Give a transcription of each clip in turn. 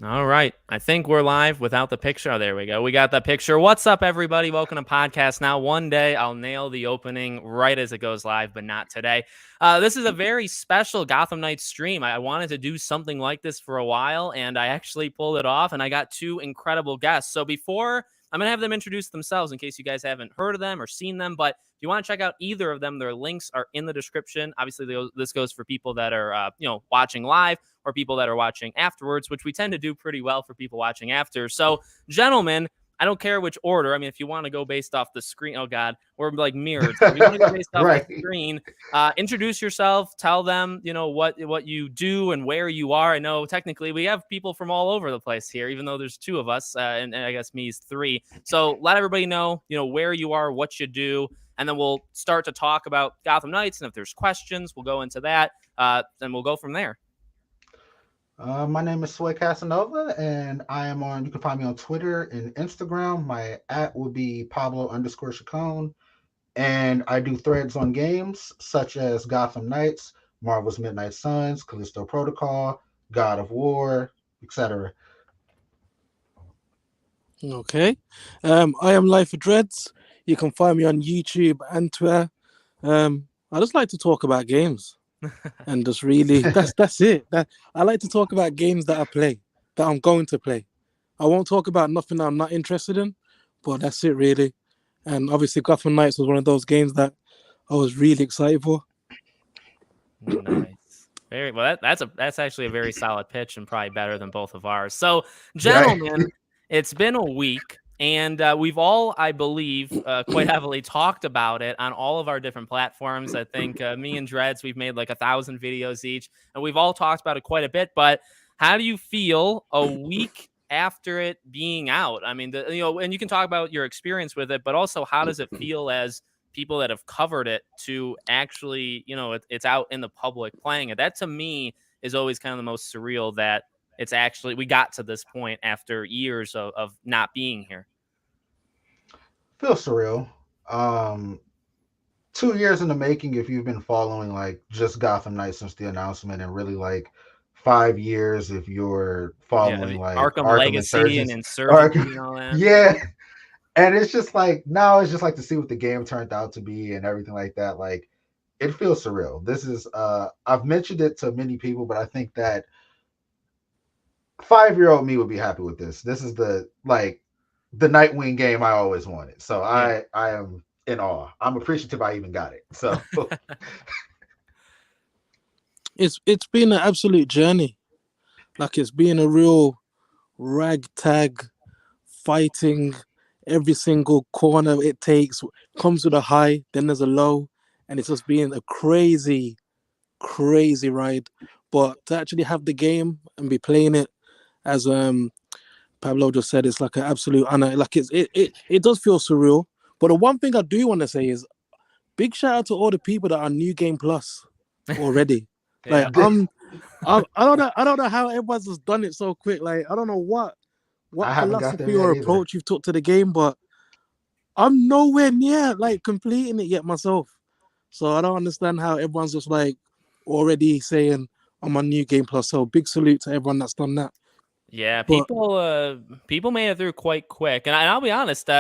All right. I think we're live without the picture. Oh, there we go. We got the picture. What's up, everybody? Welcome to Podcast Now. One day I'll nail the opening right as it goes live, but not today. This is a very special Gotham Knights stream. I wanted to do something like this for a while, and I actually pulled it off, and I got two incredible guests. So before I'm going to have them introduce themselves in case you guys haven't heard of them or seen them, but if you want to check out either of them, their links are in the description. Obviously, this goes for people that are, watching live or people that are watching afterwards, which we tend to do pretty well for people watching after. So, gentlemen, I don't care which order. I mean, if you want to go based off the screen, oh God, we're like mirrored. So if you want to go based off the Right. screen, introduce yourself, tell them, what you do and where you are. I know technically we have people from all over the place here, even though there's two of us, and I guess me is three. So let everybody know, where you are, what you do, and then we'll start to talk about Gotham Knights. And if there's questions, we'll go into that, and we'll go from there. My name is Sway Casanova, and I am on. You can find me on Twitter and Instagram. My at will be Pablo_Chacon, and I do threads on games such as Gotham Knights, Marvel's Midnight Suns, Callisto Protocol, God of War, etc. Okay. I am Life of Dreads. You can find me on YouTube and Twitter. I just like to talk about games and just really that's it. That I like to talk about games that I play, that I'm going to play. I won't talk about nothing that I'm not interested in, but that's it really. And obviously Gotham Knights was one of those games that I was really excited for. Nice. Very well. That's actually a very solid pitch and probably better than both of ours. So, Right. gentlemen, it's been a week, and we've all, I believe, quite heavily talked about it on all of our different platforms. I think me and Dreads, we've made like 1,000 videos each, and we've all talked about it quite a bit. But how do you feel a week after it being out? I mean, and you can talk about your experience with it, but also how does it feel as people that have covered it to actually, it's out in the public playing it. That to me is always kind of the most surreal that it's actually, we got to this point after years of not being here. Feels surreal. Um, 2 years in the making. If you've been following like just Gotham Knights since the announcement, and really like 5 years if you're Yeah. following like Arkham Arkham Legacy and Insurgents. Insurgency Arkham, and all that. yeah. And it's just like now it's just like to see what the game turned out to be and everything like that. Like it feels surreal. This is I've mentioned it to many people, but I think that 5-year-old me would be happy with this. This is the Nightwing game I always wanted. So Yeah. I am in awe. I'm appreciative I even got it. So It's been an absolute journey. Like it's been a real ragtag fighting every single corner it takes. Comes with a high, then there's a low, and it's just been a crazy ride. But to actually have the game and be playing it, as Pablo just said, it's like an absolute honor. Like it does feel surreal. But the one thing I do want to say is big shout out to all the people that are New Game Plus already. Like Yeah. I don't know how everyone's just done it so quick. Like I don't know what I haven't got there philosophy or yet either. approach you've took to the game, but I'm nowhere near like completing it yet myself. So I don't understand how everyone's just like already saying I'm on New Game Plus. So big salute to everyone that's done that. Yeah, But people made it through quite quick, and I'll be honest,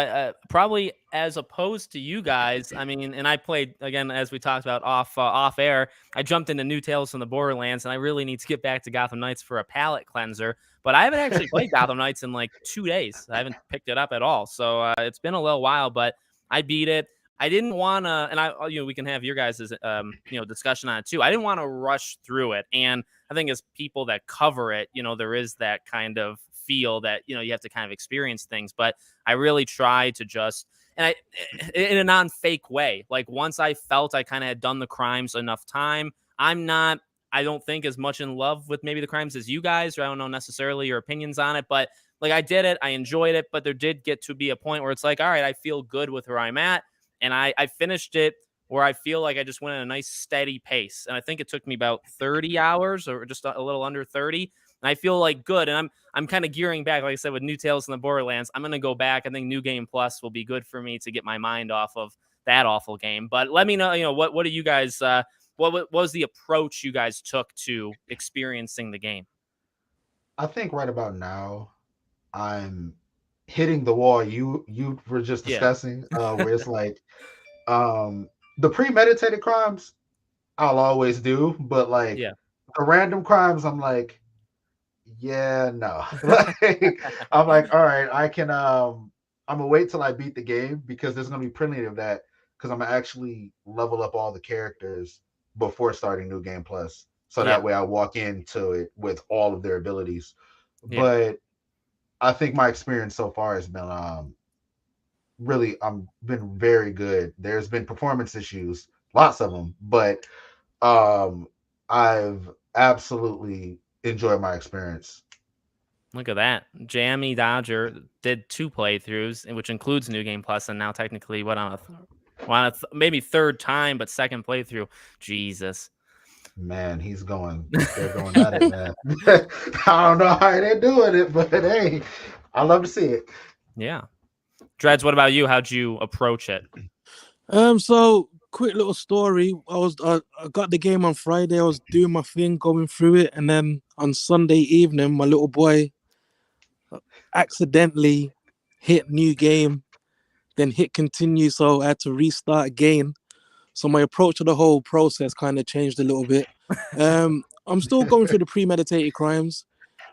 probably as opposed to you guys. I mean, and I played again as we talked about off air. I jumped into New Tales from the Borderlands, and I really need to get back to Gotham Knights for a palate cleanser. But I haven't actually played Gotham Knights in like 2 days. I haven't picked it up at all, so it's been a little while. But I beat it. I didn't want to, and we can have your guys' discussion on it too. I didn't want to rush through it, and I think as people that cover it, there is that kind of feel that, you have to kind of experience things. But I really try to just, and in a non-fake way, like once I felt I kind of had done the crimes enough time, I don't think as much in love with maybe the crimes as you guys, or I don't know necessarily your opinions on it, but like I did it, I enjoyed it, but there did get to be a point where it's like, all right, I feel good with where I'm at. And I finished it where I feel like I just went at a nice steady pace. And I think it took me about 30 hours or just a little under 30. And I feel like good. And I'm kind of gearing back, like I said, with New Tales in the Borderlands. I'm going to go back. I think New Game Plus will be good for me to get my mind off of that awful game. But let me know, what do you guys, what was the approach you guys took to experiencing the game? I think right about now I'm hitting the wall you were just Yeah, discussing, where it's like um the premeditated crimes I'll always do, but like yeah, the random crimes I'm like, yeah, no. Like I'm like, all right, I'm gonna wait till I beat the game because there's gonna be plenty of that because I'm gonna actually level up all the characters before starting New Game Plus. So yeah, that way I walk into it with all of their abilities. yeah. But I think my experience so far has been really been very good. There's been performance issues, lots of them, but um I've absolutely enjoyed my experience. Look at that. Jammy Dodger did 2 playthroughs, which includes New Game Plus, and now technically what on a maybe third time, but second playthrough. Jesus. Man, they're going at it, man. I don't know how they're doing it, but hey, I love to see it. Yeah. Dreads, what about you? How'd you approach it? So quick little story. I got the game on Friday. I was doing my thing, going through it, and then on Sunday evening, my little boy accidentally hit new game, then hit continue. So I had to restart again. So my approach to the whole process kind of changed a little bit. I'm still going through the premeditated crimes,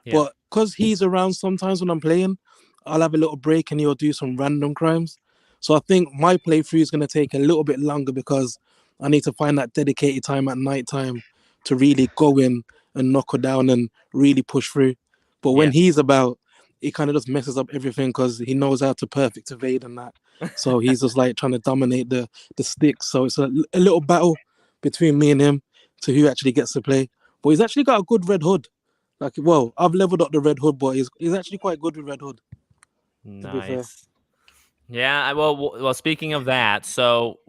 Yeah. but because he's around sometimes when I'm playing, I'll have a little break and he'll do some random crimes. So I think my playthrough is going to take a little bit longer because I need to find that dedicated time at night time to really go in and knock her down and really push through. But when Yeah. he's about, he kind of just messes up everything because he knows how to perfect evade and that. So he's just like trying to dominate the sticks. So it's a little battle between me and him to who actually gets to play. But he's actually got a good red hood. Like, well, I've leveled up the Red Hood, but he's actually quite good with Red Hood, to be fair. Nice. Yeah, well, speaking of that, so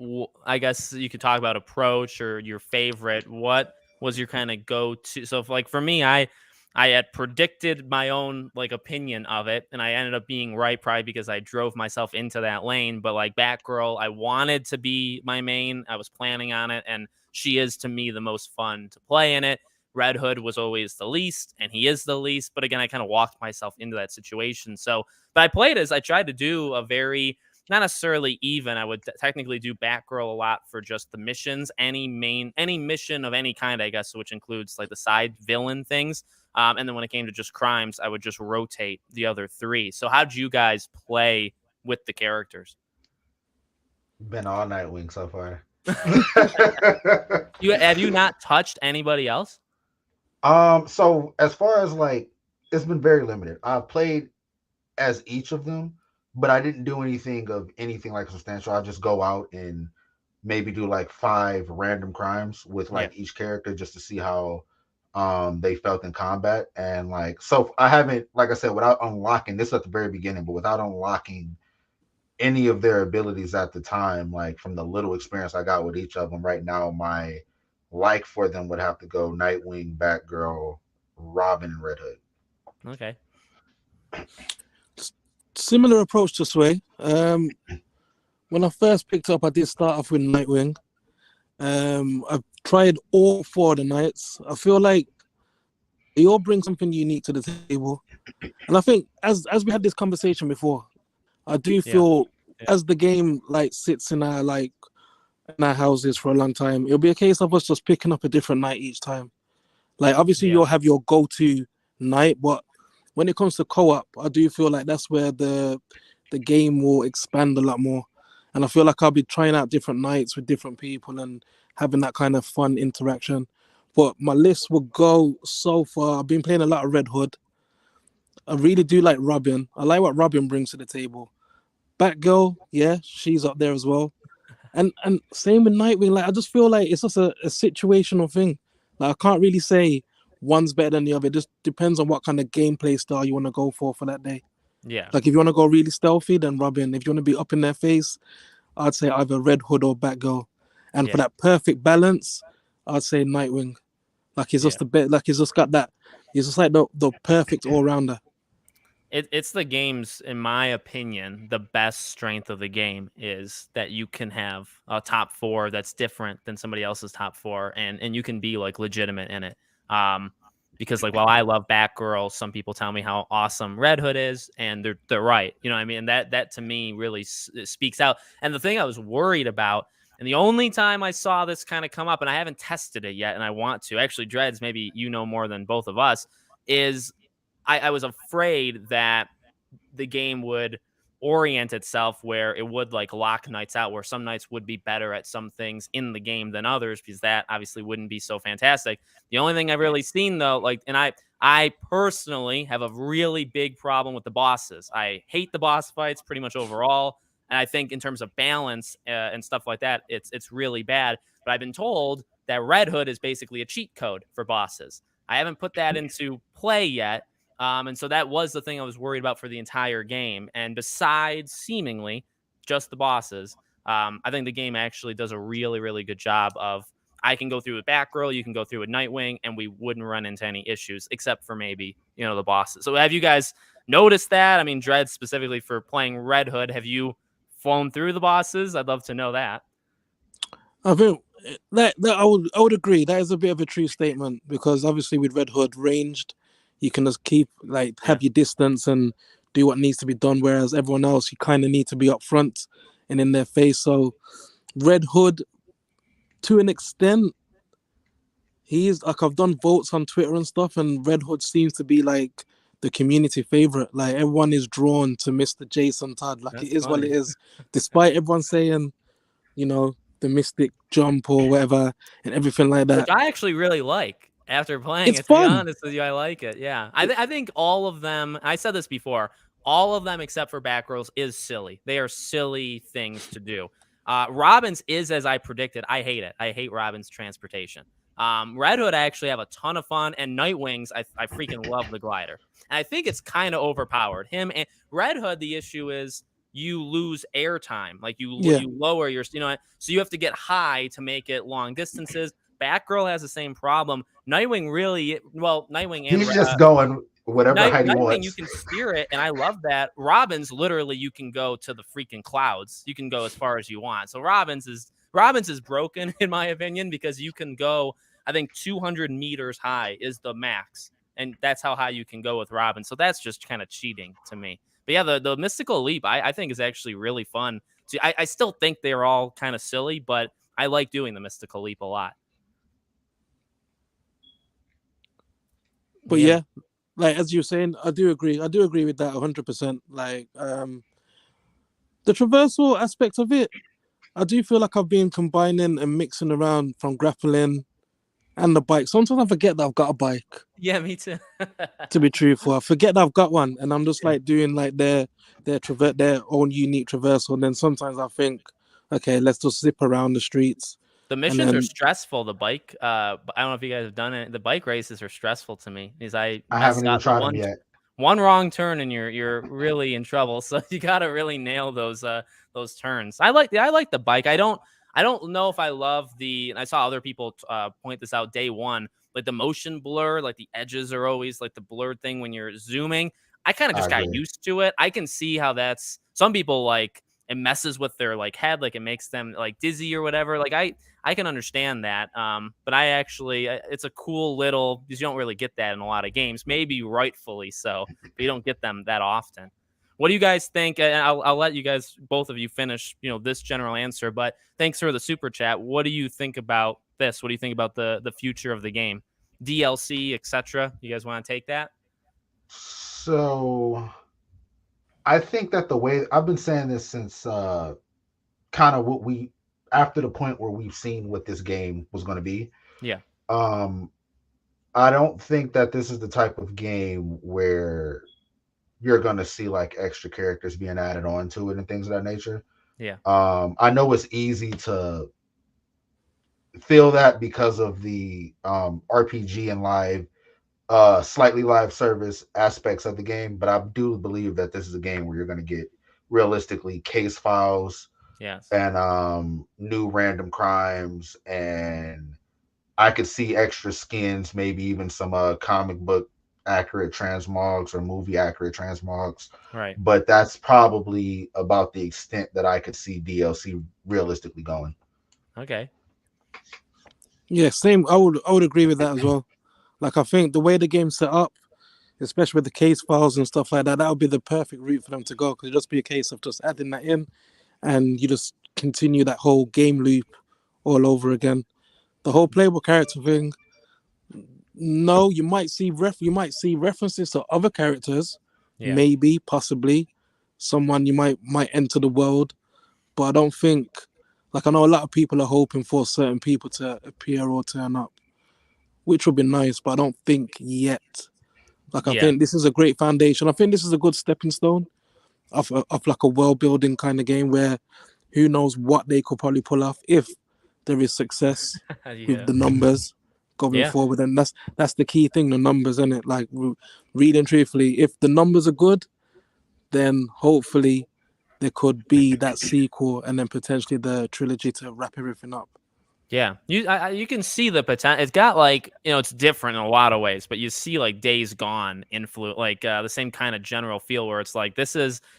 I guess you could talk about approach or your favorite. What was your kind of go-to? So, like for me, I had predicted my own like opinion of it, and I ended up being right, probably because I drove myself into that lane. But like Batgirl, I wanted to be my main. I was planning on it, and she is to me the most fun to play in it. Red Hood was always the least, and he is the least. But again, I kind of walked myself into that situation. So but I played as I tried to do a very not necessarily even. I would technically do Batgirl a lot for just the missions, any mission of any kind, I guess, which includes like the side villain things. And then when it came to just crimes, I would just rotate the other three. So how'd you guys play with the characters? Been all Nightwing so far. You have you not touched anybody else? So as far as like, it's been very limited. I've played as each of them, but I didn't do anything like substantial. I just go out and maybe do like 5 random crimes with Yeah. like each character just to see how they felt in combat. And like, so I haven't, like I said, without unlocking this at the very beginning, but without unlocking any of their abilities at the time, like from the little experience I got with each of them right now, my like for them would have to go Nightwing, Batgirl, Robin, and Red Hood. Okay. Similar approach to Sway. When I first picked up, I did start off with Nightwing. I've tried all 4 of the knights. I feel like they all bring something unique to the table. And I think as we had this conversation before, I do Yeah. feel as the game like sits in our houses for a long time, it'll be a case of us just picking up a different knight each time. Like obviously Yeah. you'll have your go-to knight, but when it comes to co-op, I do feel like that's where the game will expand a lot more. And I feel like I'll be trying out different knights with different people and having that kind of fun interaction. But my list will go so far. I've been playing a lot of Red Hood. I really do like Robin. I like what Robin brings to the table. Batgirl, yeah, she's up there as well. And same with Nightwing. Like I just feel like it's just a situational thing. Like I can't really say one's better than the other. It just depends on what kind of gameplay style you want to go for that day. Yeah. Like if you want to go really stealthy, then Robin. If you want to be up in their face, I'd say either Red Hood or Batgirl. And for Yeah. that perfect balance, I'd say Nightwing. Like he's Yeah. just the bit. Like he's just got that. He's just like the perfect all rounder. It's the game's, in my opinion, the best strength of the game is that you can have a top four that's different than somebody else's top four, and you can be like legitimate in it. Um, because like while I love Batgirl, some people tell me how awesome Red Hood is, and they're right. You know what I mean? And that to me really speaks out. And the thing I was worried about, and the only time I saw this kind of come up, and I haven't tested it yet, and I want to actually, Dreads, maybe you know more than both of us, is I was afraid that the game would orient itself where it would like lock nights out, where some nights would be better at some things in the game than others, because that obviously wouldn't be so fantastic. The only thing I've really seen though, like, and I personally have a really big problem with the bosses. I hate the boss fights pretty much overall, and I think in terms of balance and stuff like that, it's really bad. But I've been told that Red Hood is basically a cheat code for bosses. I haven't put that into play yet, and so that was the thing I was worried about for the entire game. And besides seemingly just the bosses, I think the game actually does a really, really good job of, I can go through with Batgirl, you can go through with Nightwing, and we wouldn't run into any issues except for maybe, the bosses. So have you guys noticed that? I mean, Dread, specifically for playing Red Hood, have you flown through the bosses? I'd love to know that. I think that I would agree. That is a bit of a true statement, because obviously with Red Hood ranged, you can just keep have your distance and do what needs to be done. Whereas everyone else, you kind of need to be up front and in their face. So Red Hood, to an extent, he's like, I've done votes on Twitter and stuff, and Red Hood seems to be like the community favorite. Like everyone is drawn to Mr. Jason Todd. Like That's it is funny. what it is, despite everyone saying, the mystic jump or whatever and everything like that. Which I actually really like after playing It's it. To be fun. honest with you, I like it. Yeah, I think all of them. I said this before. All of them except for Batgirls is silly. They are silly things to do. Robin's is as I predicted. I hate it. I hate Robin's transportation. Red Hood, I actually have a ton of fun, and Nightwings, I freaking love the glider. And I think it's kind of overpowered. Him and Red Hood, the issue is you lose airtime. Like you lower your, so you have to get high to make it long distances. Batgirl has the same problem. Nightwing Nightwing and he's just going whatever height he Nightwing, wants. you can steer it, and I love that. Robin's literally, you can go to the freaking clouds. You can go as far as you want. So Robin's is broken in my opinion, because you can go, I think 200 meters high is the max, and that's how high you can go with Robin. So that's just kind of cheating to me. But yeah, the mystical leap I think is actually really fun. See, I still think they're all kind of silly, but I like doing the mystical leap a lot. But yeah, like as you're saying, I do agree with that 100%. Like the traversal aspect of it, I do feel like I've been combining and mixing around from grappling and the bike. Sometimes I forget that I've got a bike. Yeah, me too. To be truthful, I forget that I've got one, and I'm just like doing like their own unique traversal. And then sometimes I think, okay, let's just zip around the streets. The missions are stressful. The bike, I don't know if you guys have done it. The bike races are stressful to me, because I haven't even tried them yet. One wrong turn and you're really in trouble. So you gotta really nail those turns. I like the bike. I don't know if I love and I saw other people point this out day one, like the motion blur, like the edges are always like the blurred thing when you're zooming. I kind of just got used to it. I can see how that's, some people like, it messes with their like head, like it makes them like dizzy or whatever. Like I can understand that. But I actually, it's a cool little, because you don't really get that in a lot of games, maybe rightfully so, but you don't get them that often. What do you guys think? And I'll let you guys, both of you, finish, this general answer, but thanks for the super chat. What do you think about this? What do you think about the future of the game? DLC, etc. You guys want to take that? So I think that the way I've been saying this since kind of after the point where we've seen what this game was going to be. Yeah. I don't think that this is the type of game where you're going to see like extra characters being added on to it and things of that nature. Yeah. I know it's easy to feel that because of the RPG and live slightly live service aspects of the game, but I do believe that this is a game where you're going to get realistically case files, yes, and new random crimes, and I could see extra skins, maybe even some comic book accurate transmogs or movie accurate transmogs. Right. But that's probably about the extent that I could see DLC realistically going. Okay. Yeah, same. I would agree with that as well. Like I think the way the game's set up, especially with the case files and stuff like that, that would be the perfect route for them to go because it'd just be a case of just adding that in, and you just continue that whole game loop all over again. The whole playable character thing, no, you might see references to other characters, Yeah. maybe, possibly, someone you might enter the world, but I don't think, like I know a lot of people are hoping for certain people to appear or turn up, which would be nice, but I don't think yet. Like I Yeah. think this is a great foundation. I think this is a good stepping stone of like a world building kind of game where who knows what they could probably pull off if there is success with Yeah. the numbers going Yeah. forward. And that's the key thing, the numbers, isn't it? Like reading truthfully, if the numbers are good, then hopefully there could be that sequel and then potentially the trilogy to wrap everything up. Yeah, you can see the potential. It's got like it's different in a lot of ways, but you see like Days Gone influence, like the same kind of general feel where it's like it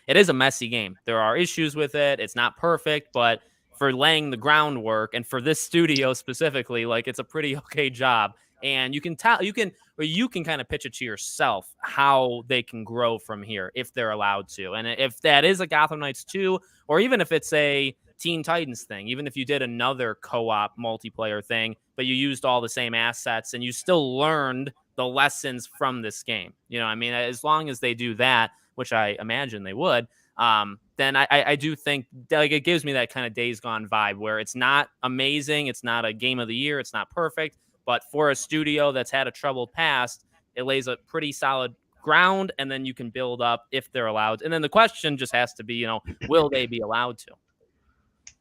is a messy game. There are issues with it. It's not perfect, but for laying the groundwork and for this studio specifically, like it's a pretty okay job. And you can kind of pitch it to yourself how they can grow from here if they're allowed to, and if that is a Gotham Knights 2, or even if it's a Teen Titans thing, even if you did another co-op multiplayer thing, but you used all the same assets and you still learned the lessons from this game. I mean, as long as they do that, which I imagine they would, then I do think like it gives me that kind of Days Gone vibe where it's not amazing, it's not a game of the year, it's not perfect, but for a studio that's had a troubled past, it lays a pretty solid ground, and then you can build up if they're allowed. And then the question just has to be, will they be allowed to?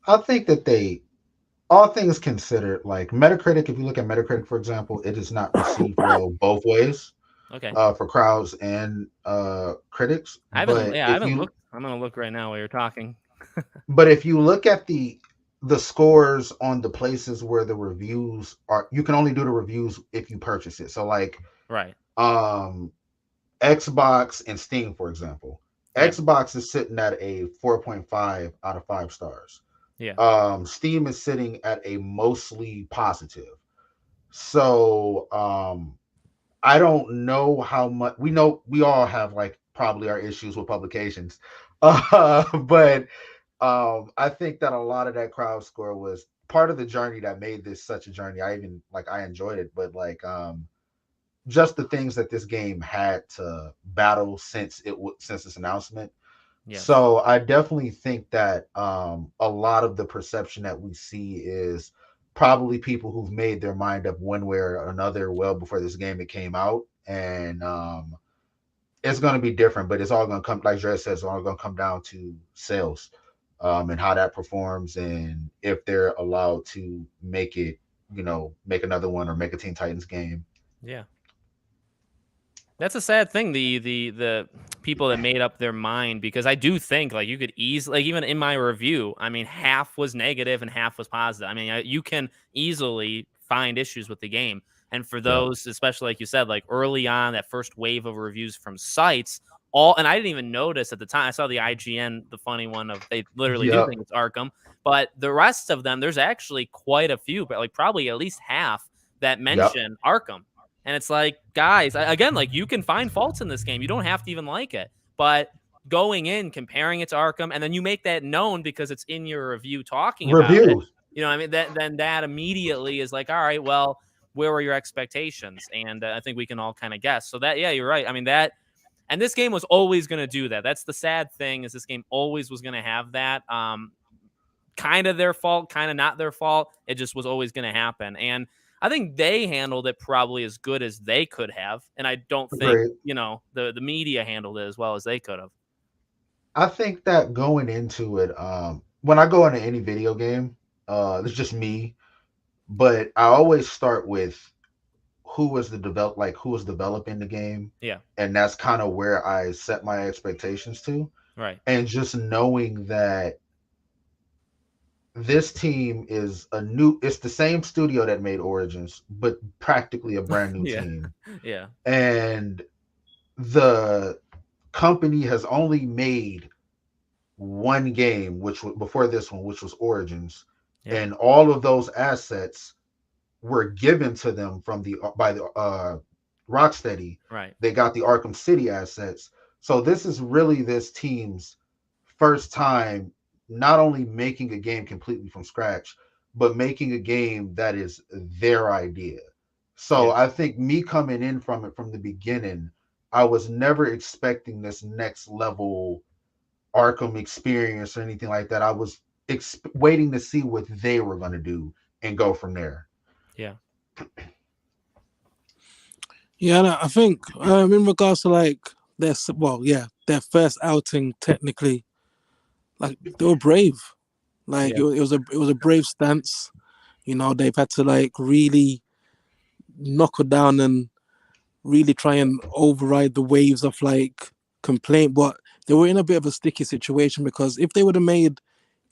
I think that all things considered, like Metacritic, if you look at Metacritic, for example, it is not received well both ways Okay. for crowds and critics. I But if haven't you looked. I'm gonna look right now while you're talking. look at the scores on the places where the reviews are, you can only do the reviews if you purchase it. So like Right. um Xbox and Steam, for example. Yeah. Xbox is sitting at a 4.5 out of 5 stars. Yeah. Steam is sitting at a mostly positive. So I don't know how much we know. We all have like probably our issues with publications, but I think that a lot of that crowd score was part of the journey that made this such a journey. I enjoyed it, but like just the things that this game had to battle since its announcement. Yes. So I definitely think that a lot of the perception that we see is probably people who've made their mind up one way or another well before this game it came out, and it's going to be different. But it's all going to come, like Dre says, it's all going to come down to sales and how that performs, and if they're allowed to make it, make another one or make a Teen Titans game. Yeah. That's a sad thing. The people that made up their mind, because I do think like you could easily, like even in my review, I mean, half was negative and half was positive. I mean, you can easily find issues with the game. And for Yep. those, especially like you said, like early on, that first wave of reviews from sites, and I didn't even notice at the time. I saw the IGN, the funny one of they literally do Yep. think it's Arkham, but the rest of them, there's actually quite a few, but like probably at least half that Yep. mention Arkham. And it's like, guys, again, like you can find faults in this game. You don't have to even like it. But going in, comparing it to Arkham, and then you make that known because it's in your review talking about it. Reviews. I mean, then that immediately is like, all right, well, where were your expectations? And I think we can all kind of guess. So that, yeah, you're right. I mean, and this game was always going to do that. That's the sad thing, is this game always was going to have that. Kind of their fault, kind of not their fault. It just was always going to happen. And I think they handled it probably as good as they could have, and I don't think Agreed. the media handled it as well as they could have. I think that going into it, when I go into any video game, it's just me, but I always start with who was developing the game, Yeah, and that's kind of where I set my expectations to, right. and just knowing that this team it's the same studio that made Origins, but practically a brand new Yeah, team, yeah, and the company has only made one game, which was before this one, which was Origins, yeah, and all of those assets were given to them by Rocksteady. Right. They got the Arkham City assets. So this is really this team's first time not only making a game completely from scratch, but making a game that is their idea. So Yeah. I think me coming in from it from the beginning, I was never expecting this next level Arkham experience or anything like that. I was waiting to see what they were going to do and go from there. Yeah. Yeah, and I think in regards to like their first outing technically, like they were brave. Like Yeah. it was a brave stance. You know, they've had to like really knuckle down and really try and override the waves of like complaint. But they were in a bit of a sticky situation because if they would have made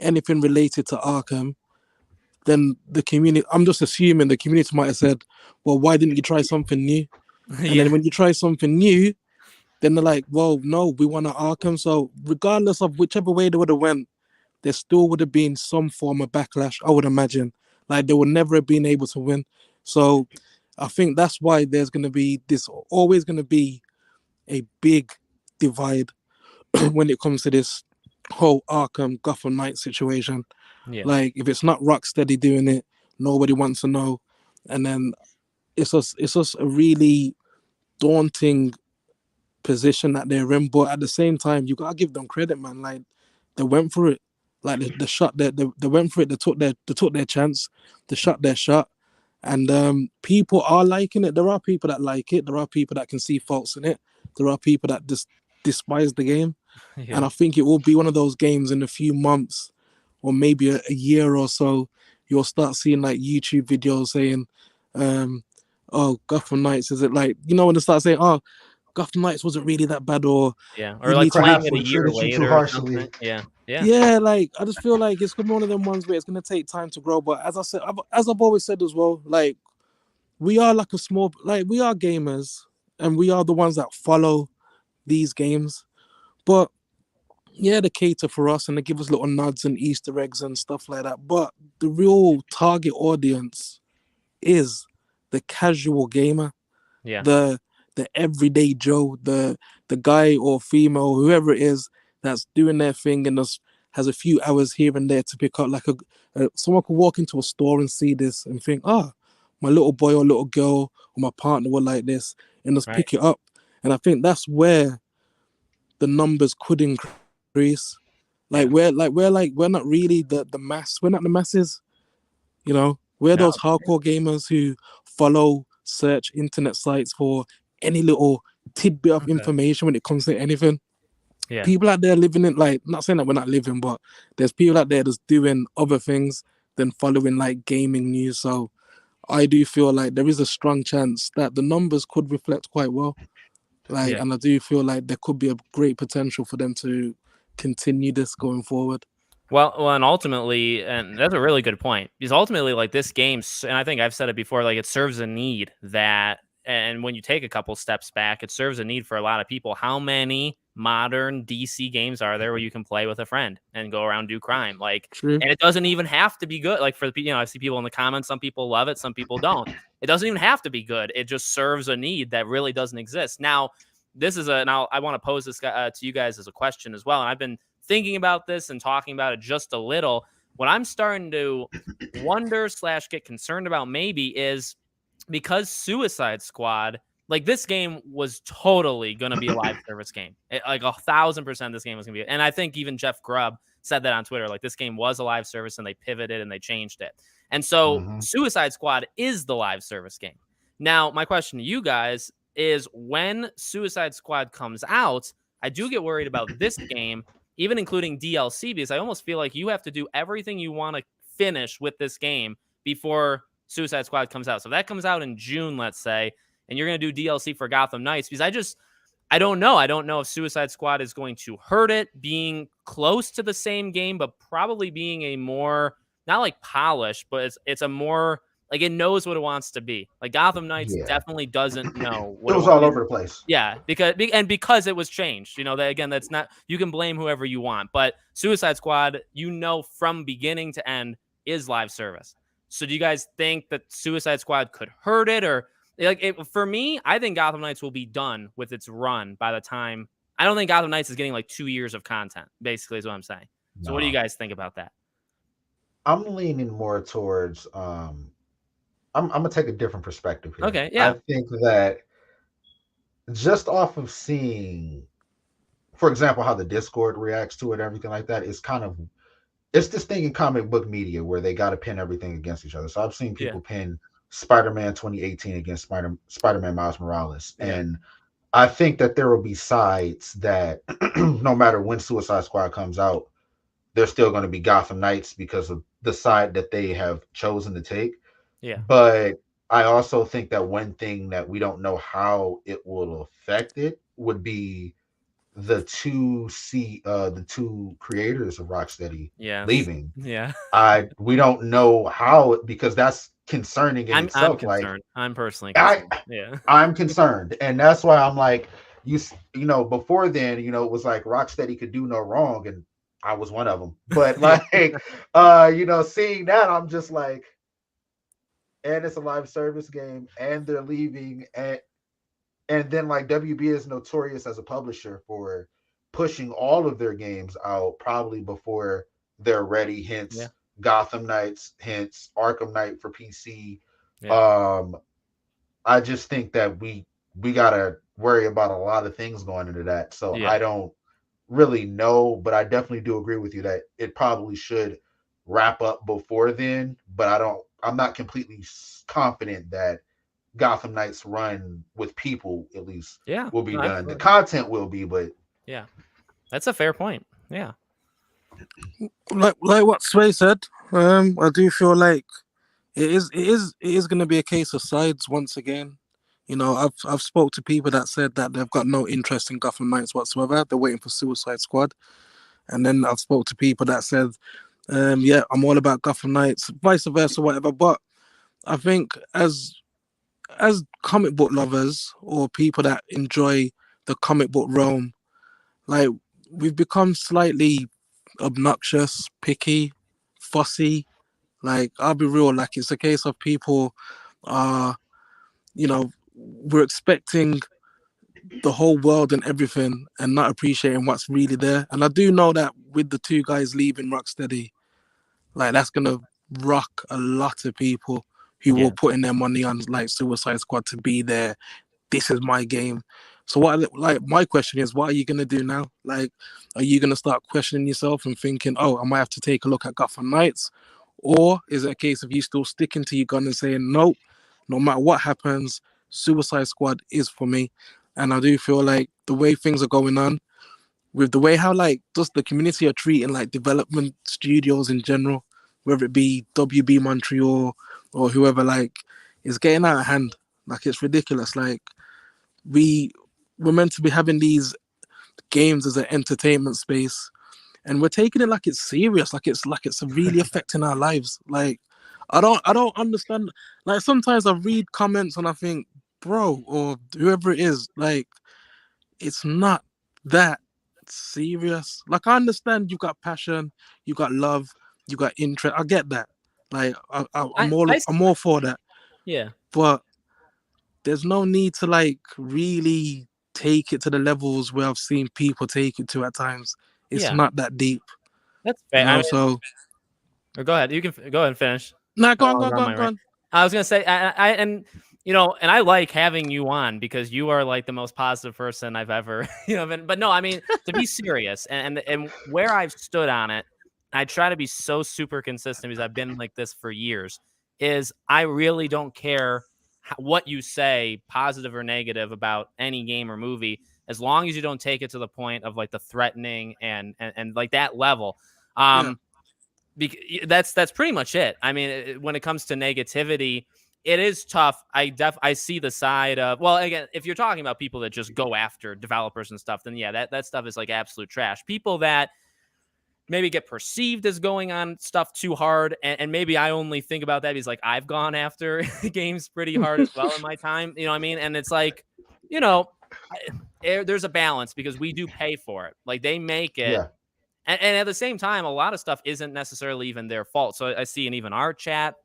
anything related to Arkham, then the community, I'm just assuming the community might have said, well, why didn't you try something new? And Yeah. then when you try something new, then they're like, well, no, we want to Arkham. So regardless of whichever way they would have went, there still would have been some form of backlash, I would imagine. Like they would never have been able to win. So I think that's why there's going to be this, always going to be a big divide when it comes to this whole Arkham Gotham Knight situation. Yeah. Like if it's not Rocksteady doing it, nobody wants to know. And then it's just a really daunting position that they're in. But at the same time, you gotta give them credit, man. Like they went for it. Like the shot they went for it. They took their chance. They shot their shot. And people are liking it. There are people that like it. There are people that can see faults in it. There are people that just despise the game. And Yeah. I think it will be one of those games in a few months or maybe a year or so. You'll start seeing like YouTube videos saying, "Oh, Gotham Knights, is it like when they start saying, oh, Gotham Knights wasn't really that bad, or Yeah. Or you like need to." playing Perhaps it a we year treated you too later or harshly. something. Yeah. Yeah. Yeah, like I just feel like it's gonna be one of them ones where it's gonna take time to grow. But as I said, as I've always said as well, like we are like a small, like we are gamers, and we are the ones that follow these games. But yeah, they cater for us and they give us little nods and Easter eggs and stuff like that. But the real target audience is the casual gamer, Yeah. the everyday Joe, the guy or female, whoever it is that's doing their thing and just has a few hours here and there to pick up. Like someone could walk into a store and see this and think, my little boy or little girl or my partner would like this, and just Right. pick it up. And I think that's where the numbers could increase. Yeah. We're not really the mass. We're not the masses. We're No. those hardcore gamers who follow search internet sites for any little tidbit of Okay. information when it comes to anything. Yeah. People out there living it, like, not saying that we're not living, but there's people out there just doing other things than following like gaming news. So I do feel like there is a strong chance that the numbers could reflect quite well. Like, Yeah. and I do feel like there could be a great potential for them to continue this going forward. Well, and ultimately, and that's a really good point, because ultimately, like this game, and I think I've said it before, like it serves a need that, and when you take a couple steps back, it serves a need for a lot of people. How many modern DC games are there where you can play with a friend and go around do crime? Like, True. and it doesn't even have to be good. Like for the, I see people in the comments, some people love it, some people don't. It doesn't even have to be good. It just serves a need that really doesn't exist. Now, this is I want to pose this to you guys as a question as well, and I've been thinking about this and talking about it just a little. What I'm starting to wonder / get concerned about maybe is because Suicide Squad, like this game was totally going to be a live service game. Like 1,000% this game was going to be. And I think even Jeff Grubb said that on Twitter. Like this game was a live service and they pivoted and they changed it. And so Mhm. Suicide Squad is the live service game. Now, my question to you guys is when Suicide Squad comes out, I do get worried about this game, even including DLC, because I almost feel like you have to do everything you want to finish with this game before Suicide Squad comes out. So if that comes out in June, let's say, and you're going to do DLC for Gotham Knights, because I don't know. I don't know if Suicide Squad is going to hurt it being close to the same game, but probably being a more, not like polished, but it's a more, like it knows what it wants to be. Like Gotham Knights Yeah. definitely doesn't know It what it was wants. all over the place. Yeah, because it was changed. That again, that's not, you can blame whoever you want, but Suicide Squad, from beginning to end is live service. So do you guys think that Suicide Squad could hurt it, or For me, I think Gotham Knights will be done with its run by the time. I don't think Gotham Knights is getting like 2 years of content. Basically, is what I'm saying. So, what do you No, guys think about that? I'm leaning more towards. I'm gonna take a different perspective here. Okay, I yeah, think that just off of seeing, for example, how the Discord reacts to it, everything like that, is kind of it's this thing in comic book media where they got to pin everything against each other. So I've seen yeah, people pin Spider-Man 2018 against Spider-Man Miles Morales, yeah, and I think that there will be sides that no matter when Suicide Squad comes out, they're still going to be Gotham Knights because of the side that they have chosen to take. yeah, But I also think that one thing that we don't know how it will affect it would be the two creators of Rocksteady yes, leaving. yeah. We don't know how, because that's concerning in I'm itself. Like concerned. I'm personally I concerned. Yeah, I'm concerned, and that's why I'm like, before then, it was like Rocksteady could do no wrong, and I was one of them. But yeah, like, seeing that, I'm just like, and it's a live service game, and they're leaving, and then like WB is notorious as a publisher for pushing all of their games out probably before they're ready. yeah, Hence Gotham Knights, hence Arkham Knight for PC. yeah, Um, I just think that we gotta worry about a lot of things going into that. So yeah, I don't really know, but I definitely do agree with you that it probably should wrap up before then. But I'm not completely confident that Gotham Knights run with people at least yeah. will be No, done. The absolutely. content will be, but Yeah, that's a fair point. Yeah, Like what Sway said, I do feel like it is going to be a case of sides once again. I've spoke to people that said that they've got no interest in Gotham Knights whatsoever. They're waiting for Suicide Squad, and then I've spoke to people that said, yeah, I'm all about Gotham Knights, vice versa, whatever. But I think as comic book lovers or people that enjoy the comic book realm, like we've become slightly obnoxious, picky, fussy. Like I'll be real, like it's a case of people are, we're expecting the whole world and everything and not appreciating what's really there. And I do know that with the two guys leaving Rocksteady, like that's gonna rock a lot of people who yeah, were putting their money on like Suicide Squad to be there. This is my game. So my question is, what are you gonna do now? Like, are you gonna start questioning yourself and thinking, oh, I might have to take a look at Gotham Knights, or is it a case of you still sticking to your gun and saying, nope, no matter what happens, Suicide Squad is for me? And I do feel like the way things are going on, with the way how like just the community are treating like development studios in general, whether it be WB Montreal or whoever, like it's getting out of hand. Like it's ridiculous. Like we we're meant to be having these games as an entertainment space, and we're taking it like it's serious, like it's really affecting our lives. Like I don't understand. Like sometimes I read comments and I think, bro, or whoever it is, like it's not that serious. Like I understand you got passion, you got love, you got interest. I get that. Like I'm I, all I, I'm all for that. yeah, But there's no need to like really take it to the levels where I've seen people take it to at times. It's yeah. not that deep, That's fair. I mean, So or go ahead. You can go ahead and finish. nah, I go don't on, go wanna on, go go on on, my go rant. on. I was gonna say, and and I like having you on because you are like the most positive person I've ever, been. But no, I mean, to be serious, and where I've stood on it, I try to be so super consistent because I've been like this for years. Is I really don't care what you say, positive or negative, about any game or movie, as long as you don't take it to the point of like the threatening and like that level. Yeah, Um, that's pretty much it. I mean, when it comes to negativity, it is tough. I see the side of, well, again, if you're talking about people that just go after developers and stuff, then yeah, that stuff is like absolute trash. People that maybe get perceived as going on stuff too hard, and maybe I only think about that because like I've gone after games pretty hard as well in my time. You know what I mean? And it's like, you know, there's a balance because we do pay for it. Like they make it, yeah, and at the same time, a lot of stuff isn't necessarily even their fault. So I see in even our chat,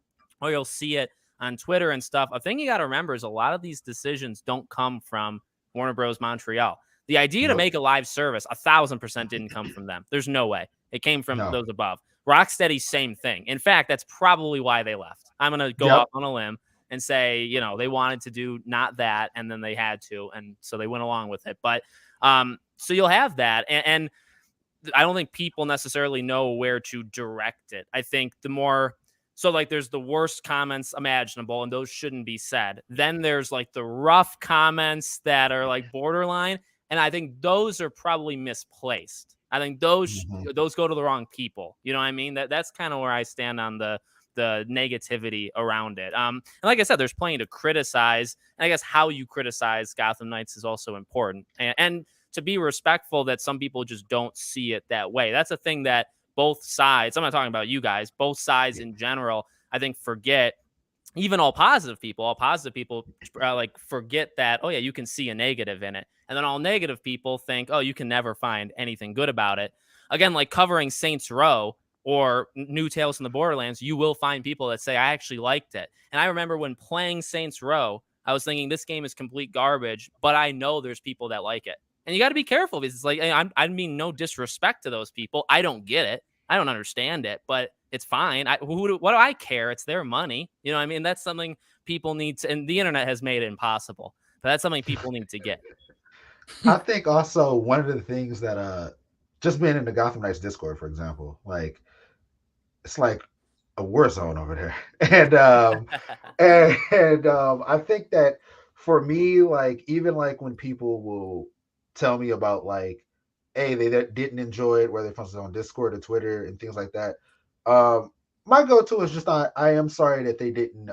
or you'll see it on Twitter and stuff, a thing you got to remember is a lot of these decisions don't come from Warner Bros. Montreal. The idea to Nope. make a live service 1,000% didn't come from them. There's no way. It came from No. those above. Rocksteady, same thing. In fact, that's probably why they left. I'm going to go Yep. up on a limb and say, you know, they wanted to do not that, and then they had to, and so they went along with it. But so you'll have that, and I don't think people necessarily know where to direct it. I think the more so like there's the worst comments imaginable, and those shouldn't be said. Then there's like the rough comments that are like borderline, and I think those are probably misplaced. I think those go to the wrong people. You know what I mean? That's kind of where I stand on the negativity around it. And like I said, there's plenty to criticize. And I guess how you criticize Gotham Knights is also important. And to be respectful that some people just don't see it that way. That's a thing that both sides, I'm not talking about you guys, both sides in general, I think forget. Even all positive people like forget that, oh yeah, you can see a negative in it. And then all negative people think, oh, you can never find anything good about it. Again, like covering Saints Row or New Tales from the Borderlands, you will find people that say, I actually liked it. And I remember when playing Saints Row, I was thinking this game is complete garbage, but I know there's people that like it. And you got to be careful because it's like, I mean, no disrespect to those people. I don't get it. I don't understand it, but it's fine. What do I care? It's their money. You know what I mean? That's something people need to, and the internet has made it impossible, but that's something people need to get. I think also one of the things that just being in the Gotham Knights Discord, for example, like it's like a war zone over there. And I think that for me, like even like when people will tell me about like, hey, they didn't enjoy it, whether it's on Discord or Twitter and things like that. My go-to is just I am sorry that they didn't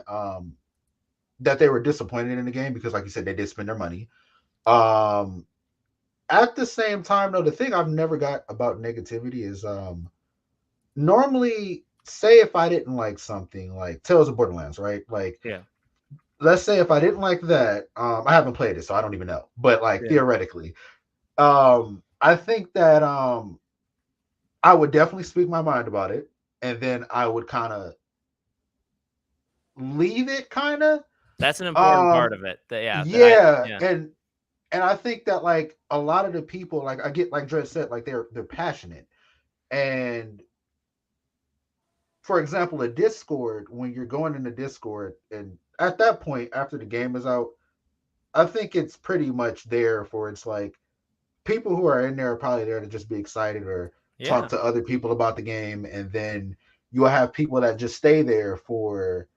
that they were disappointed in the game because, like you said, they did spend their money. At the same time, though, the thing I've never got about negativity is normally say if I didn't like something like Tales of Borderlands, right? Like, yeah, let's say if I didn't like that, I haven't played it, so I don't even know. But like theoretically, I think that I would definitely speak my mind about it, and then I would kind of leave it, kind of. That's an important part of it. And I think that like a lot of the people, like I get like Dred said, like they're passionate, and for example, a Discord, when you're going into Discord, and at that point after the game is out, I think it's pretty much there for it's like people who are in there are probably there to just be excited or talk to other people about the game, and then you'll have people that just stay there for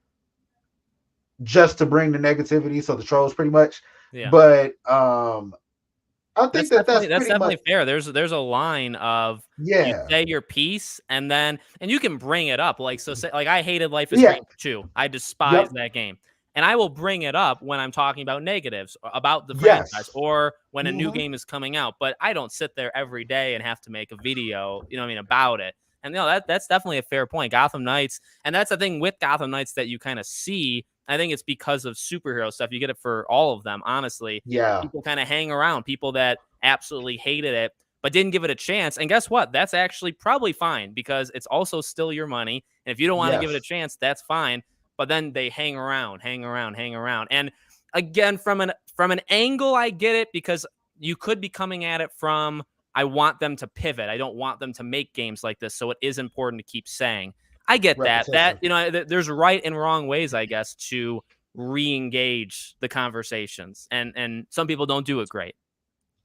just to bring the negativity, so the trolls pretty much. But I think that's definitely fair. There's a line of you say your piece and you can bring it up. Like, so say, like I hated Life is Strange 2. I despise that game. And I will bring it up when I'm talking about negatives about the franchise or when a new game is coming out. But I don't sit there every day and have to make a video, you know what I mean, about it. And that's definitely a fair point. Gotham Knights, and that's the thing with Gotham Knights that you kind of see. I think it's because of superhero stuff. You get it for all of them, honestly. Yeah. People kind of hang around, people that absolutely hated it, but didn't give it a chance. And guess what? That's actually probably fine because it's also still your money. And if you don't want to give it a chance, that's fine. But then they hang around. And again, from an angle, I get it because you could be coming at it from, I want them to pivot. I don't want them to make games like this. So it is important to keep saying. I get that, you know, there's right and wrong ways, I guess, to re-engage the conversations. And some people don't do it great.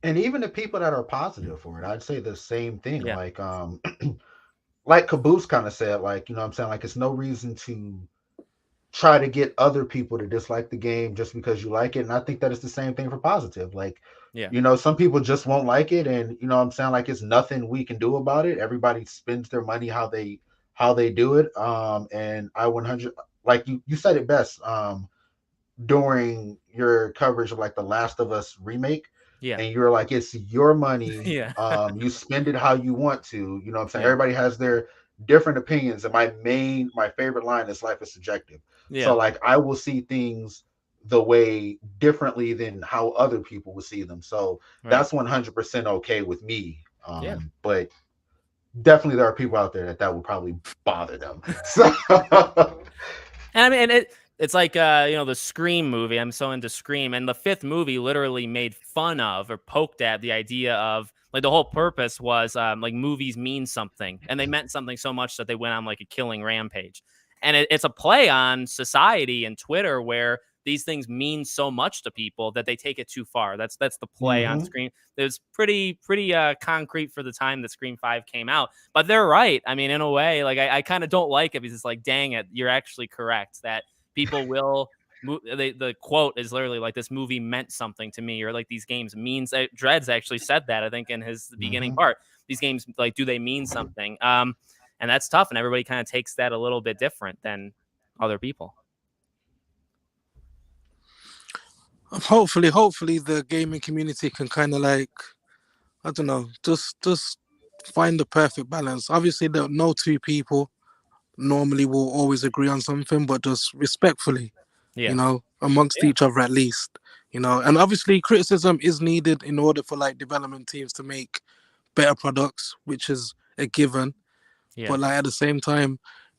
And even the people that are positive for it, I'd say the same thing. Yeah. Like, like Caboose kind of said, like, you know what I'm saying? Like, it's no reason to try to get other people to dislike the game just because you like it. And I think that it's the same thing for positive. Like, you know, some people just won't like it. And, you know what I'm saying? Like, it's nothing we can do about it. Everybody spends their money how they do it. And I 100, like you said it best during your coverage of like the Last of Us remake. Yeah. And you're like, it's your money. You spend it how you want to. You know what I'm saying? Everybody has their different opinions. And my favorite line is life is subjective. So like I will see things the way differently than how other people will see them. So that's 100% okay with me. But definitely there are people out there that will probably bother them. So and I mean, it's like the Scream movie. I'm so into Scream, and the fifth movie literally made fun of or poked at the idea of like the whole purpose was like movies mean something, and they meant something so much that they went on like a killing rampage. And it's a play on society and Twitter where these things mean so much to people that they take it too far. That's the play on Mm-hmm. Scream. It was pretty concrete for the time that Scream 5 came out. But they're right. I mean, in a way, like I kind of don't like it because it's like, dang it, you're actually correct that people will. The quote is literally like, this movie meant something to me, or like these games means. Dreads actually said that, I think, in his beginning Mm-hmm. part. These games, like, do they mean something? And that's tough, and everybody kind of takes that a little bit different than other people. Hopefully the gaming community can kind of like, I don't know, just find the perfect balance. Obviously, no two people normally will always agree on something, but just respectfully, Yeah. amongst Yeah. each other at least, and obviously criticism is needed in order for like development teams to make better products, which is a given. Yeah. But like at the same time,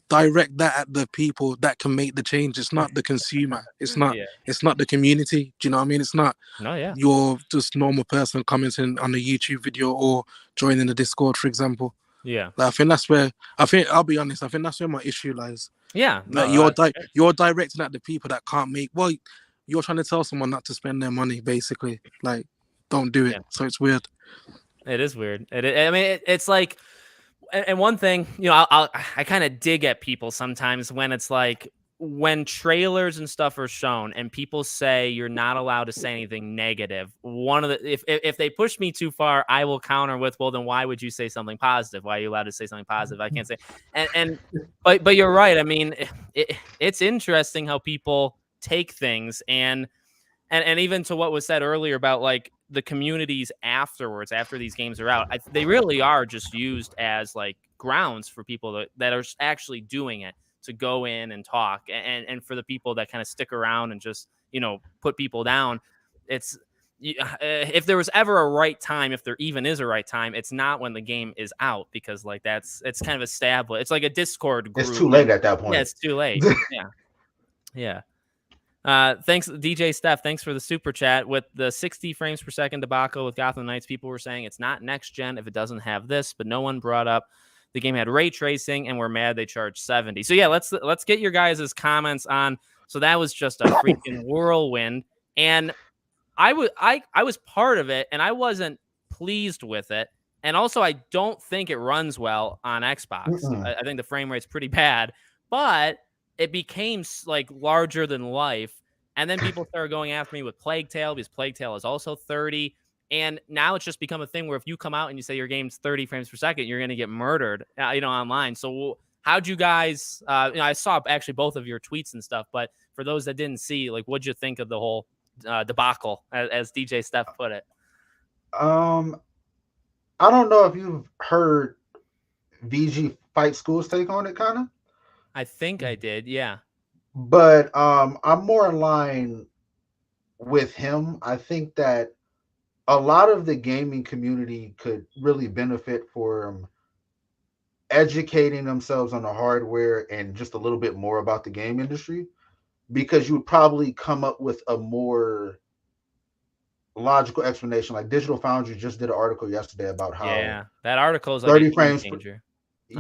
direct that at the people that can make the change. It's not the consumer. It's not. Yeah. It's not the community. Do you know what I mean? It's not No, yeah. your just normal person commenting on a YouTube video or joining the Discord, for example. Yeah. Like, I think that's where I'll be honest. I think that's where my issue lies. Yeah. Like No, you're directing at the people that can't make. Well, you're trying to tell someone not to spend their money, basically. Like, don't do it. Yeah. So it's weird. It is weird. I mean, it's like, and one thing, I kind of dig at people sometimes when it's like, when trailers and stuff are shown and people say you're not allowed to say anything negative. One of the if they push me too far, I will counter with, well, then why would you say something positive? Why are you allowed to say something positive? I can't say. But you're right. I mean, it's interesting how people take things and even to what was said earlier about like the communities afterwards, after these games are out, they really are just used as like grounds for people that are actually doing it, to go in and talk, and for the people that kind of stick around and just put people down. It's if there was ever a right time, if there even is a right time, it's not when the game is out, because like it's kind of established. It's like a Discord group. It's too late at that point. Yeah, it's too late. Yeah. Thanks, DJ Steph. Thanks for the super chat. With the 60 frames per second debacle with Gotham Knights, people were saying it's not next gen if it doesn't have this, but no one brought up the game had ray tracing, and we're mad they charged 70. So yeah, let's get your guys' comments on. So that was just a freaking whirlwind, and I was part of it, and I wasn't pleased with it. And also, I don't think it runs well on Xbox. I think the frame rate's pretty bad, but it became like larger than life. And then people started going after me with Plague Tale, because Plague Tale is also 30. And now it's just become a thing where if you come out and you say your game's 30 frames per second, you're going to get murdered, online. So how'd you guys, I saw actually both of your tweets and stuff, but for those that didn't see, like, what'd you think of the whole debacle, as DJ Steph put it? I don't know if you've heard VG Fight School's take on it, kind of. I think I did, yeah. But I'm more in line with him. I think that a lot of the gaming community could really benefit from educating themselves on the hardware and just a little bit more about the game industry, because you would probably come up with a more logical explanation. Like Digital Foundry just did an article yesterday about how that article is like 30 a frames changer.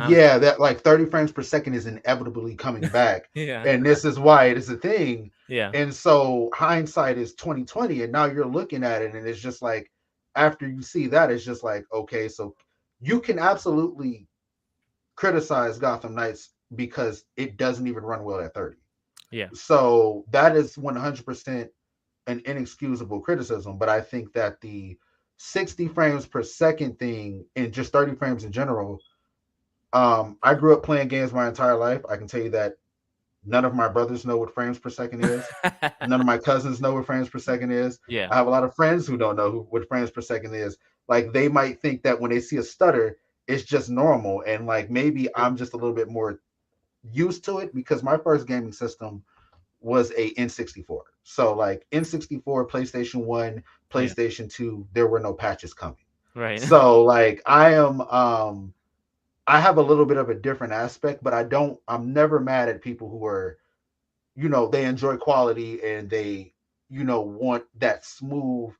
Yeah, that like 30 frames per second is inevitably coming back. Yeah. And this is why it is a thing. Yeah. And so hindsight is 2020, and now you're looking at it and it's just like, after you see that, it's just like, okay, so you can absolutely criticize Gotham Knights because it doesn't even run well at 30. Yeah. So that is 100% an inexcusable criticism. But I think that the 60 frames per second thing and just 30 frames in general, I grew up playing games my entire life. I can tell you that none of my brothers know what frames per second is. None of my cousins know what frames per second is. Yeah. I have a lot of friends who don't know what frames per second is. Like, they might think that when they see a stutter, it's just normal. And like, maybe I'm just a little bit more used to it because my first gaming system was a N64. So like N64, PlayStation 1, PlayStation 2, there were no patches coming. Right. So like I have a little bit of a different aspect, but I'm never mad at people who are they enjoy quality and they, want that smooth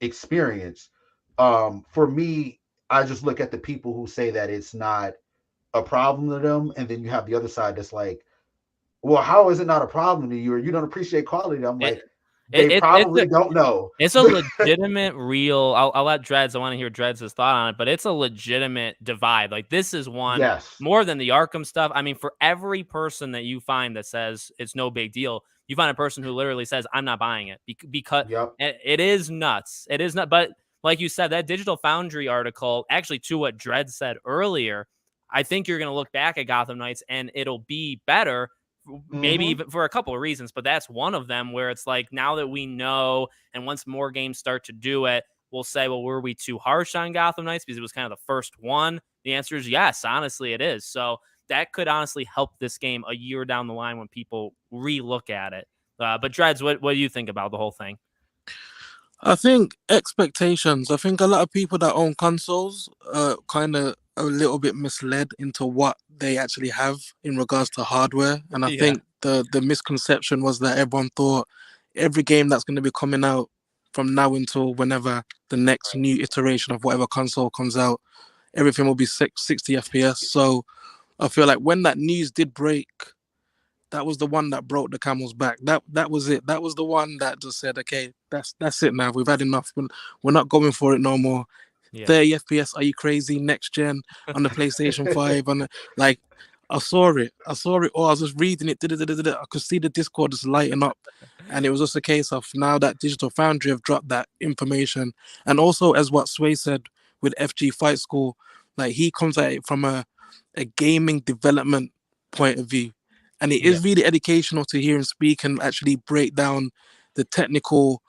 experience. For me, I just look at the people who say that it's not a problem to them, and then you have the other side that's like, well, how is it not a problem to you, or you don't appreciate quality? I'm It, like, it, they it it's a probably don't know. It's a legitimate, real. I'll let Dreads. I want to hear Dreads' thought on it, but it's a legitimate divide. Like this is one Yes. more than the Arkham stuff. I mean, for every person that you find that says it's no big deal, you find a person who literally says I'm not buying it because Yep. it is nuts. It is not. But like you said, that Digital Foundry article, actually, to what Dredd said earlier, I think you're going to look back at Gotham Knights and it'll be better. Maybe Mm-hmm. even for a couple of reasons, but that's one of them where it's like now that we know, and once more games start to do it, we'll say, well, were we too harsh on Gotham Knights because it was kind of the first one? The answer is yes. Honestly, it is. So that could honestly help this game a year down the line when people relook at it. But Dreads, what do you think about the whole thing? I think expectations. I think a lot of people that own consoles kind of a little bit misled into what they actually have in regards to hardware. And I Yeah. think the misconception was that everyone thought every game that's going to be coming out from now until whenever the next new iteration of whatever console comes out, everything will be 60 FPS. So I feel like when that news did break, that was the one that broke the camel's back. That was it. That was the one that just said, okay, that's it now. We've had enough. We're not going for it no more. Yeah. 30 FPS, are you crazy? Next gen on the PlayStation 5. Like, I saw it. Or I was just reading it. I could see the Discord just lighting up. And it was just a case of now that Digital Foundry have dropped that information. And also, as what Sway said with FG Fight School, like he comes at it from a gaming development point of view. And it Yeah. is really educational to hear him speak and actually break down the technical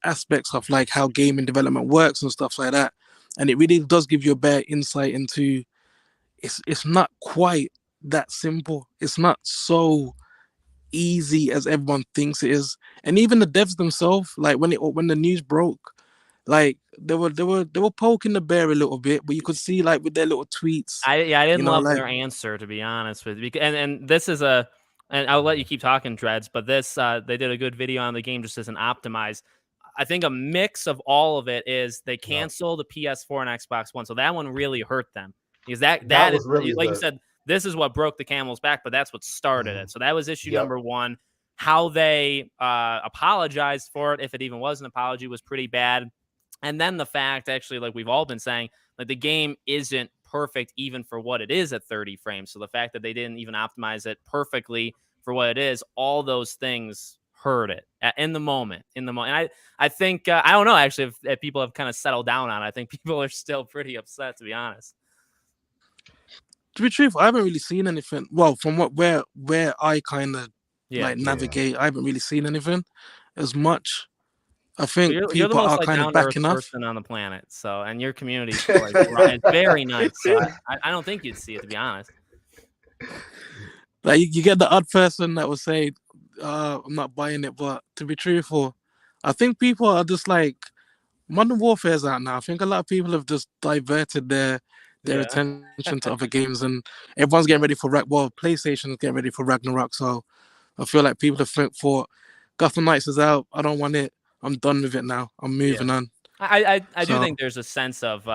aspects of like how gaming development works and stuff like that. And it really does give you a better insight into it's not quite that simple. It's not so easy as everyone thinks it is. And even the devs themselves, like when the news broke, like they were poking the bear a little bit, but you could see like with their little tweets, I didn't love like their answer, to be honest with you. And this is and I'll let you keep talking, Dreads, but this they did a good video on the game just as an optimize. I think a mix of all of it is they Yep. canceled the PS4 and Xbox One, so that one really hurt them because that That is, was really like you said, this is what broke the camel's back, but that's what started it. So that was issue Yep. number one. How they apologized for it, if it even was an apology, was pretty bad. And then the fact, actually, like we've all been saying, like the game isn't perfect even for what it is at 30 frames. So the fact that they didn't even optimize it perfectly for what it is, all those things hurt it in the moment. And I think I don't know actually if people have kind of settled down on it. I think people are still pretty upset, to be honest. to be truthful, I haven't really seen anything. Well, from where I kind of like navigate, I haven't really seen anything as much. I think You're the people most are like kind of down to earth backing off. person on the planet. So, and your community is like it's very nice. So I don't think you'd see it, to be honest. Like you get the odd person that will say, "I'm not buying it," but to be truthful, I think people are just like Modern Warfare's out now. I think a lot of people have just diverted their attention to other games, and everyone's getting ready for PlayStation's getting ready for Ragnarok. So I feel like people have thought Gotham Knights is out. I don't want it. I'm done with it now. I'm moving on. I do think there's a sense of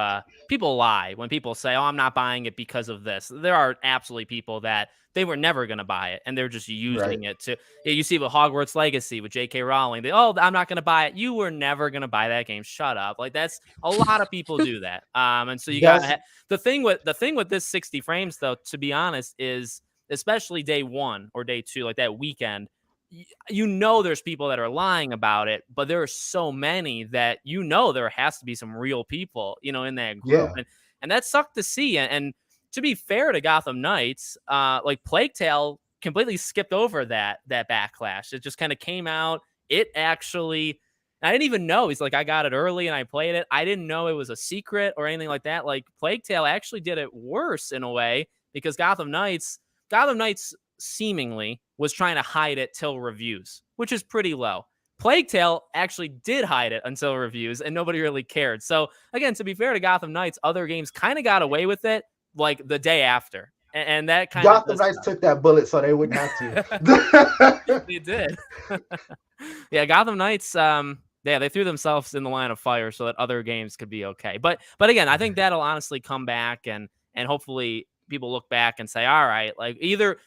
people lie when people say, "Oh, I'm not buying it because of this." There are absolutely people that they were never going to buy it, and they're just using it to. You see with Hogwarts Legacy with J.K. Rowling, I'm not going to buy it. You were never going to buy that game. Shut up! Like that's a lot of people do that. And so you got the thing with this 60 frames, though. To be honest, is especially day one or day two, like that weekend. There's people that are lying about it, but there are so many that there has to be some real people in that group, and that sucked to see. And to be fair to Gotham Knights, like Plague Tale completely skipped over that backlash. It just kind of came out. It actually, I didn't even know. He's like, I got it early and I played it. I didn't know it was a secret or anything like that. Like Plague Tale actually did it worse in a way because Gotham Knights seemingly was trying to hide it till reviews, which is pretty low. Plague Tale actually did hide it until reviews, and nobody really cared. So again, to be fair to Gotham Knights, other games kind of got away with it like the day after. and that kind of Gotham Knights took that bullet so they wouldn't have to. they did. Yeah, Gotham Knights. Yeah, they threw themselves in the line of fire so that other games could be okay. But again, I think that'll honestly come back, and hopefully people look back and say, all right, like either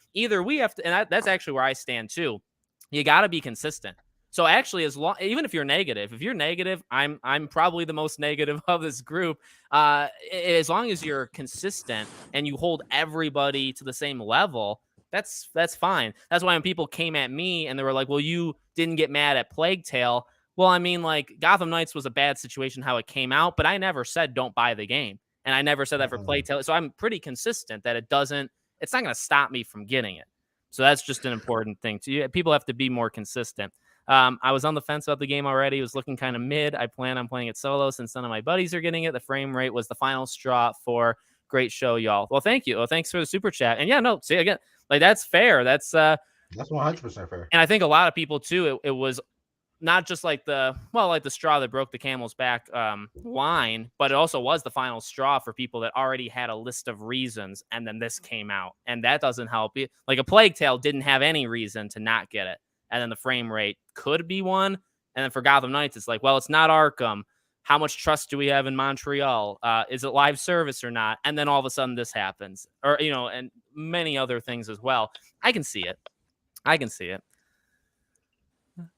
we have to, and that's actually where I stand too. You got to be consistent. So actually, even if you're negative, I'm probably the most negative of this group. As long as you're consistent and you hold everybody to the same level, that's fine. That's why when people came at me and they were like, "Well, you didn't get mad at Plague Tale." Well, I mean, like Gotham Knights was a bad situation how it came out, but I never said don't buy the game, and I never said that for Plague Tale. So I'm pretty consistent that it's not going to stop me from getting it. So that's just an important thing. People have to be more consistent. I was on the fence about the game already. It was looking kind of mid. I plan on playing it solo since none of my buddies are getting it. The frame rate was the final straw for great show, y'all. Well, thank you. Well, thanks for the super chat. And yeah, no, see again, like that's fair. That's 100% fair. And I think a lot of people too. It was not just like the straw that broke the camel's back line, but it also was the final straw for people that already had a list of reasons, and then this came out, and that doesn't help. Like a Plague Tale didn't have any reason to not get it, and then the frame rate could be one, and then for Gotham Knights, it's like, well, it's not Arkham. How much trust do we have in Montreal? Is it live service or not? And then all of a sudden this happens, or and many other things as well. I can see it.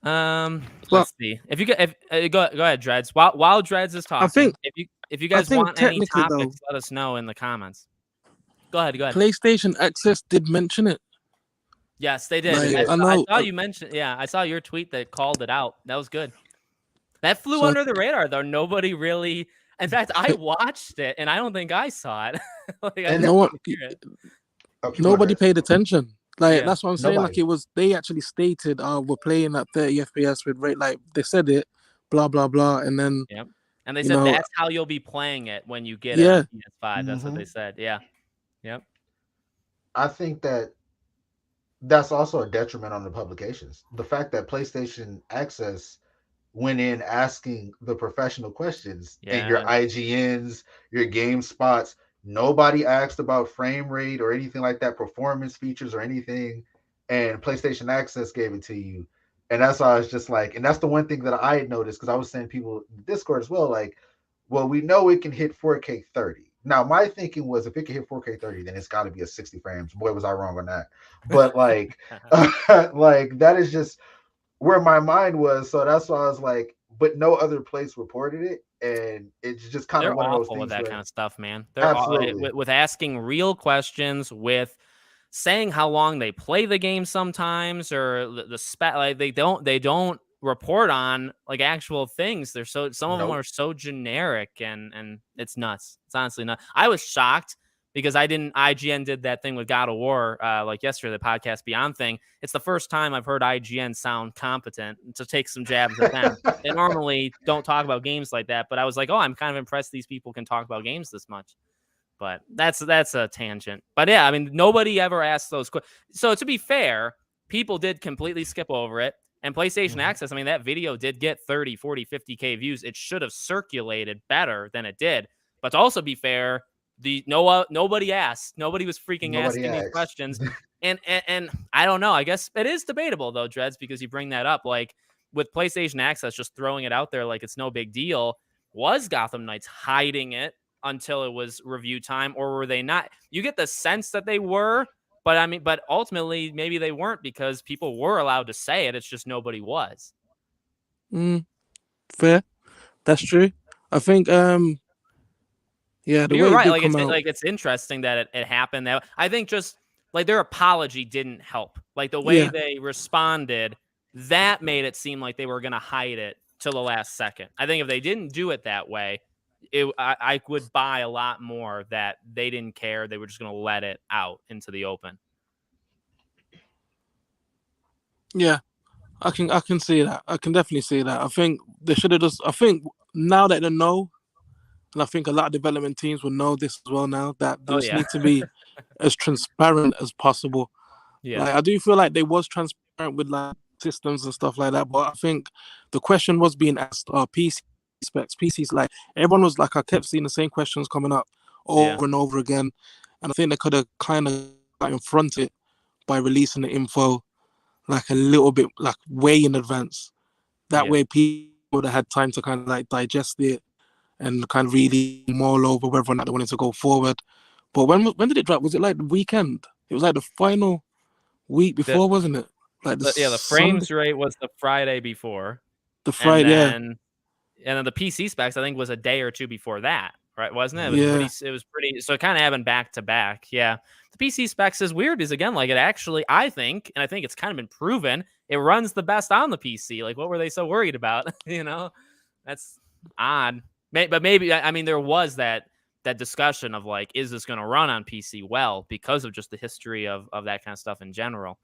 Let's see. If you go ahead, Dreads. While Dreads is talking, I think if you guys want any topics, let us know in the comments. Go ahead. PlayStation Access did mention it. Yes, they did. Like, I saw you mention. Yeah, I saw your tweet that called it out. That was good. That flew under the radar, though. Nobody really. In fact, I watched it, and I don't think I saw it. Nobody paid attention. Like that's what I'm saying. Nobody. Like they actually stated, "We're playing at 30 FPS with rate." Like they said it, blah blah blah, and then and they said that's how you'll be playing it when you get it on PS5. That's what they said. Yeah, yep. I think that's also a detriment on the publications. The fact that PlayStation Access went in asking the professional questions and your IGNs, your GameSpots. Nobody asked about frame rate or anything like that, performance features or anything, and PlayStation Access gave it to you. And that's why I was just like, and that's the one thing that I had noticed, because I was saying people in Discord as well, like, well, we know it can hit 4K 30. Now, my thinking was if it can hit 4K 30, then it's got to be a 60 frames. Boy, was I wrong on that. But like, like that is just where my mind was. So that's why I was like, but no other place reported it. And it's just kind of one of those things. With that kind of stuff, man. They're absolutely with asking real questions, with saying how long they play the game sometimes, or the spec. Like they don't report on like actual things. They're some of them are so generic, and it's nuts. It's honestly nuts. I was shocked because IGN did that thing with God of War like yesterday, the Podcast Beyond thing. It's the first time I've heard IGN sound competent to take some jabs at them. They normally don't talk about games like that, but I was like, oh, I'm kind of impressed these people can talk about games this much. But that's a tangent. But yeah, I mean, nobody ever asked those questions. So to be fair, people did completely skip over it. And PlayStation Access, I mean, that video did get 30, 40, 50K views. It should have circulated better than it did. But to also be fair, nobody asked. Nobody was freaking asking these questions. And I don't know. I guess it is debatable, though, Dreads, because you bring that up. Like, with PlayStation Access, just throwing it out there like it's no big deal. Was Gotham Knights hiding it until it was review time, or were they not? You get the sense that they were, but ultimately maybe they weren't, because people were allowed to say it. It's just nobody was. Fair. That's true. I think you're right. Like it's interesting that it happened. That I think just like their apology didn't help. Like the way they responded, that made it seem like they were going to hide it till the last second. I think if they didn't do it that way, I would buy a lot more that they didn't care. They were just going to let it out into the open. Yeah, I can see that. I can definitely see that. I think they should have just. I think now that they know. And I think a lot of development teams will know this as well now, that this need to be as transparent as possible. Yeah, like, I do feel like they was transparent with like systems and stuff like that, but I think the question was being asked, PC specs, PCs, like everyone was like, I kept seeing the same questions coming up over and over again. and I think they could have kind of got in front of it by releasing the info like a little bit, like way in advance. That way, people would have had time to kind of like digest it and kind of really mull over whether or not they wanted to go forward. But when did it drop? Was it like the weekend? It was like the final week before, wasn't it? Like the The Sunday, frames rate was the Friday before, the and Friday. Yeah, then the PC specs I think was a day or two before that, right? Wasn't it? yeah. It was pretty. So it kind of happened back to back. Yeah, the PC specs is weird. Is again like it actually I think, and I think it's kind of been proven it runs the best on the PC. Like what were they so worried about? You know, that's odd. But maybe I mean there was that discussion of like, is this going to run on PC well because of just the history of that kind of stuff in general.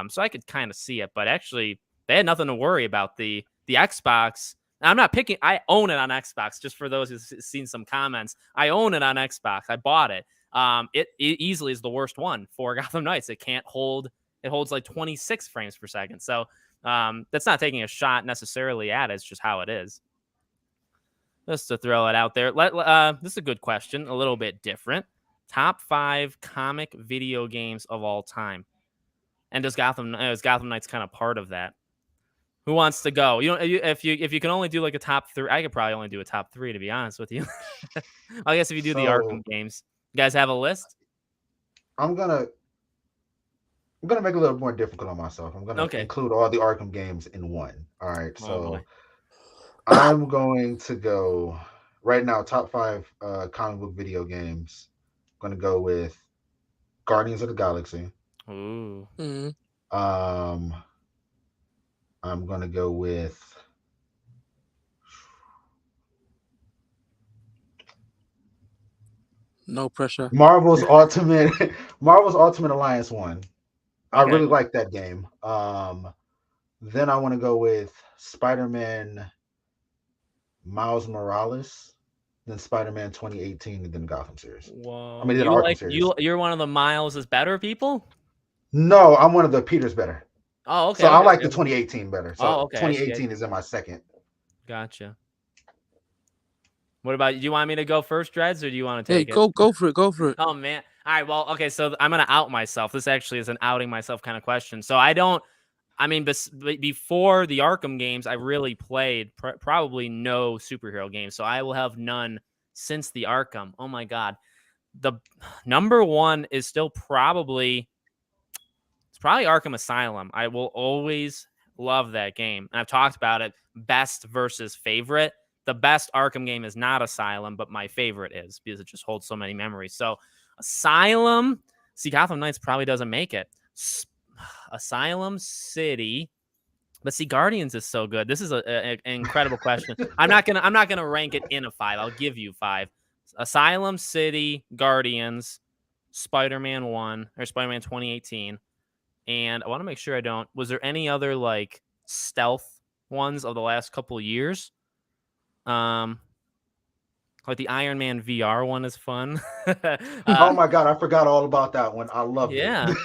So I could kind of see it, but actually they had nothing to worry about. The Xbox. I'm not picking. I own it on Xbox. Just for those who've seen some comments, I own it on Xbox. I bought it. It easily is the worst one for Gotham Knights. It can't hold. It holds like 26 frames per second. So that's not taking a shot necessarily at it. It's just how it is. Just to throw it out there. This is a good question. A little bit different. Top 5 comic video games of all time. And is Gotham Knights kind of part of that? Who wants to go? If you can only do like a top 3, I could probably only do a top 3 to be honest with you. I guess if you do the Arkham games, you guys have a list. I'm gonna make it a little more difficult on myself. I'm gonna include all the Arkham games in one. All right, so I'm going to go right now. Top 5 comic book video games. I'm gonna go with Guardians of the Galaxy. Ooh. I'm gonna go with no pressure. Marvel's Ultimate Alliance 1. I really like that game. Then I want to go with Spider-Man Miles Morales, then Spider-Man 2018, and then the Gotham series. Whoa. I mean, the Arkham series. You're one of the Miles is better people? No, I'm one of the Peter's better. Oh, okay. So I like the 2018 better. So 2018 is in my second. Gotcha. What about you? Do you want me to go first, Dreads, or do you want to take it? Go for it. Go for it. Oh man. All right. Well, okay. So I'm gonna out myself. This actually is an outing myself kind of question. So before the Arkham games, I really played probably no superhero games. So I will have none since the Arkham. Oh my God. The number 1 is still probably Arkham Asylum. I will always love that game. And I've talked about it. Best versus favorite. The best Arkham game is not Asylum, but my favorite is because it just holds so many memories. So Asylum, see, Gotham Knights probably doesn't make it. Asylum City, but see, Guardians is so good. This is an incredible question. I'm not gonna rank it in a 5. I'll give you 5. Asylum City, Guardians, Spider-Man 1 or Spider-Man 2018, and I want to make sure I don't. Was there any other like stealth ones of the last couple of years? Like the Iron Man VR one is fun. Oh my God, I forgot all about that one. I loved it.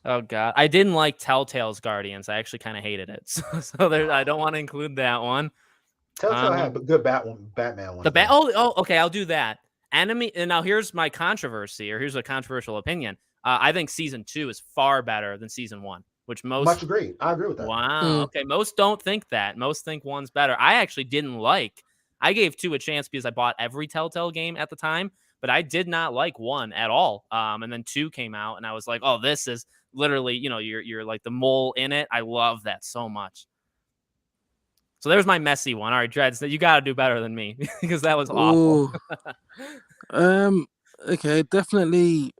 Oh God, I didn't like Telltale's Guardians. I actually kind of hated it, so there, I don't want to include that one. Telltale had a good Batman one. Okay, I'll do that. And now here's my controversy, or here's a controversial opinion. I think season 2 is far better than season 1, which much agree. I agree with that. Wow. Okay, most don't think that. Most think 1's better. I actually didn't like. I gave 2 a chance because I bought every Telltale game at the time, but I did not like 1 at all. And then 2 came out, and I was like, oh, this is literally, you're like the mole in it. I love that so much. So there's my messy one. All right, Dreads, you got to do better than me because that was awful. Okay, definitely.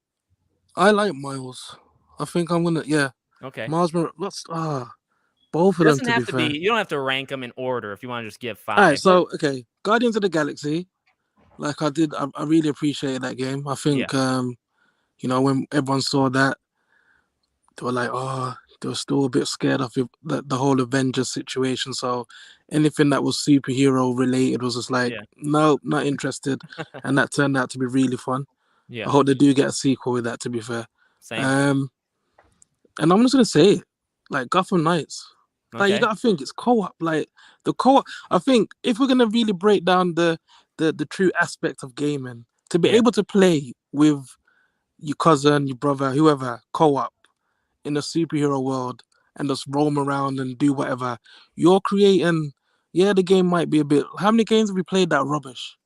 I like Miles. I think I'm gonna Okay. Miles. Both of them. You don't have to rank them in order if you want to just give 5. All right, so Guardians of the Galaxy. Like I really appreciated that game. I think when everyone saw that, they were like, they were still a bit scared of the whole Avengers situation. So anything that was superhero related was just like, no, not interested. And that turned out to be really fun. Yeah. I hope they do get a sequel with that, to be fair. Same. And I'm just gonna say it, like Gotham Knights. Like you gotta think it's co-op. Like the co-op. I think if we're gonna really break down the true aspect of gaming, To be Yeah. able to play with your cousin, your brother, whoever, co-op in a superhero world and just roam around and do whatever, you're creating. Yeah, the game might be a bit. How many games have we played that rubbish?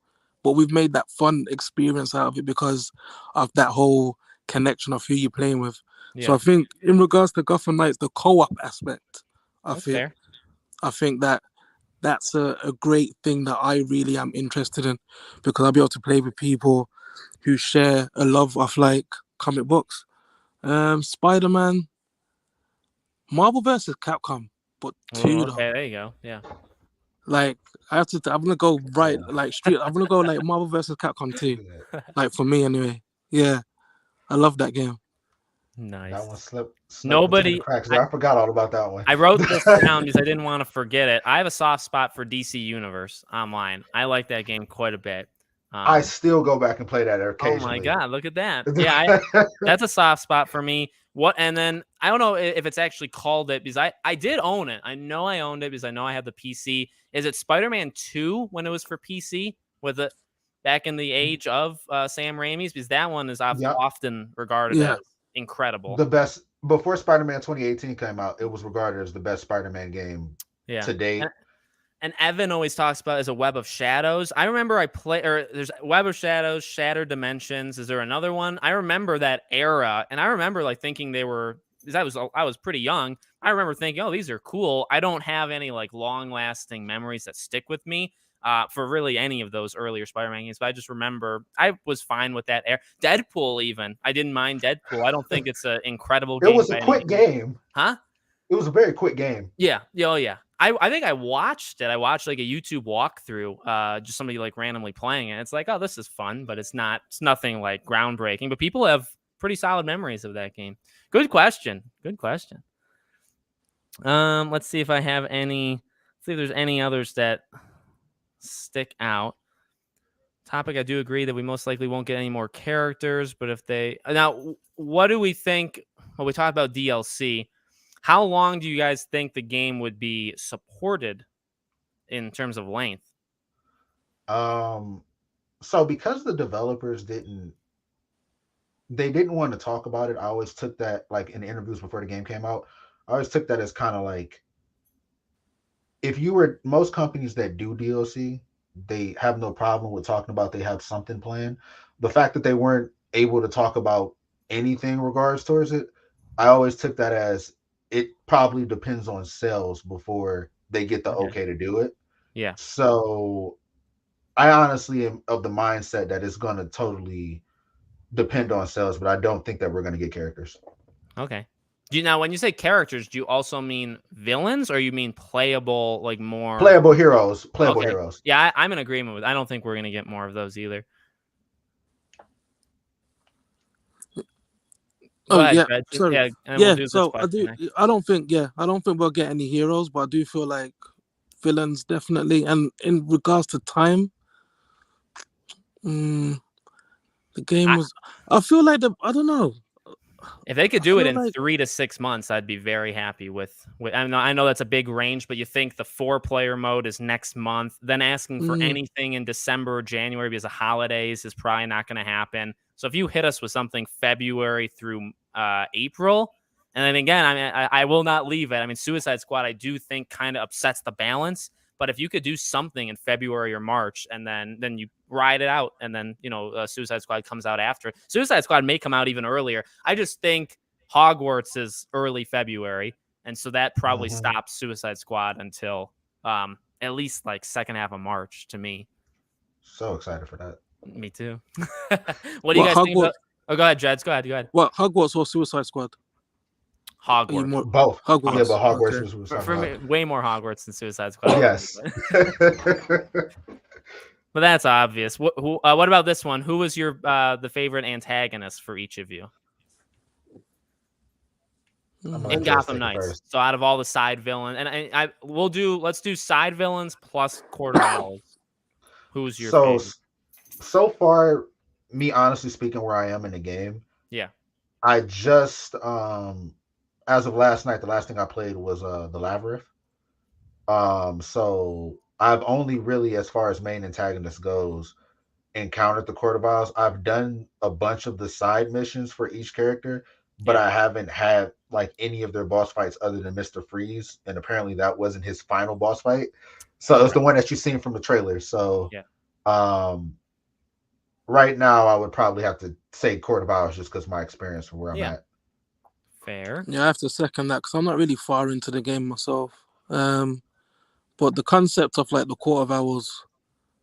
But we've made that fun experience out of it because of that whole connection of who you're playing with. So Yeah. I think in regards to Gotham Knights, the co-op aspect of That's it, fair. I think that that's a great thing that I really am interested in because I'll be able to play with people who share a love of like comic books. Spider-Man, Marvel versus Capcom, but Oh, two though. okay. There you go. Yeah. Like I have to, I'm gonna go right, Oh, like straight. I'm gonna go like Marvel versus Capcom 2. yeah. Like for me anyway. Yeah, I love that game. That Nice. one slipped between the Nobody. cracks there. I forgot all about that one. I wrote this down because I didn't want to forget it. I have a soft spot for DC Universe Online. I like that game quite a bit. I Um, still go back and play that oh my occasionally. god, look at that! Yeah, that's a soft spot for me. What? And then I don't know if it's actually called it because I did own it. I know I owned it because I know I have the PC. Is it Spider-Man 2 when it was for PC with it back in the age of Sam Raimi's? Because that one is Yep. often regarded Yeah, as incredible. The best before Spider-Man 2018 came out, it was regarded as the best Spider-Man game Yeah. to date. And Evan always talks about as a Web of Shadows. I remember there's Web of Shadows, Shattered Dimensions. Is there another one? I remember that era, and I remember like thinking they were. Because I was pretty young. I remember thinking, oh, these are cool. I don't have any like long lasting memories that stick with me for really any of those earlier Spider-Man games. But I just remember I was fine with that era. Deadpool, even I didn't mind Deadpool. I don't think it's an incredible It game was a by any quick means. game. Huh? It was a very quick game. Yeah. Yeah. Oh, yeah. I think I watched it. I watched like a YouTube walkthrough, just somebody like randomly playing it. It's like, oh, this is fun, but it's nothing like groundbreaking. But people have pretty solid memories of that game. Good question. Good question. Let's see if I have any. See if there's any others that stick out. Topic. I do agree that we most likely won't get any more characters, but if they now, what do we think? Well, we talked about DLC. How long do you guys think the game would be supported in terms of length? Um, so because the developers didn't want to talk about it, I always took that like in interviews before the game came out. I always took that as kind of like if you were most companies that do DLC, they have no problem with talking about they have something planned. The fact that they weren't able to talk about anything in regards towards it, I always took that as it probably depends on sales before they get the Okay. okay to do it. Yeah. So I honestly am of the mindset that it's going to totally depend on sales, but I don't think that we're going to get characters. Okay. Do you now when you say characters, do you also mean villains or you mean playable like more Playable heroes, playable Okay. heroes. Yeah, I'm in agreement with. I don't think we're gonna get more of those either. Go Oh ahead, yeah, Fred. sorry. Yeah, and we'll Yeah, do this so I question do. next. I don't think. Yeah, I don't think we'll get any heroes, but I do feel like villains definitely. And in regards to time, mm, the game I, was. I feel like I don't know. if they could I do it feel in like 3 to 6 months, I'd be very happy with. I know that's a big range, but you think the 4-player mode is next month. Then asking for mm, anything in December or January because of holidays is probably not going to happen. So if you hit us with something February through April, and then again, I mean, I will not leave it. I mean, Suicide Squad, I do think kind of upsets the balance. But if you could do something in February or March, and then you ride it out, and then Suicide Squad comes out after. Suicide Squad may come out even earlier. I just think Hogwarts is early February, and so that probably Mhm. stops Suicide Squad until at least like second half of March. To me, So excited for that. me too. What do you what guys think Hogwarts? about? Oh, go ahead, Jeds. Go ahead. Go ahead. What Hogwarts or Suicide Squad? Are you Hogwarts. more Both. Yeah, Hogwarts? but Hogwarts Okay. was what we were For talking me, about. way more Hogwarts than Suicide Squad. Yes. But that's obvious. What about this one? Who was your the favorite antagonist for each of you I'm gonna in let Jess Gotham take it Knights? first. So out of all the side villains, and let's do side villains plus quarter owls. Who's your So favorite? so far, me honestly speaking, where I am in the game, Yeah. I just as of last night, the last thing I played was the Labyrinth. So I've only really, as far as main antagonist goes, encountered the Court of Owls. I've done a bunch of the side missions for each character, but Yeah. I haven't had like any of their boss fights other than Mr. Freeze, and apparently that wasn't his final boss fight. So it's Correct. the one that you've seen from the trailer. So Yeah. um right now I would probably have to say Court of Owls just because my experience from where I'm Yeah. at. Fair. Yeah, I have to second that because I'm not really far into the game myself. But the concept of like the Court of Owls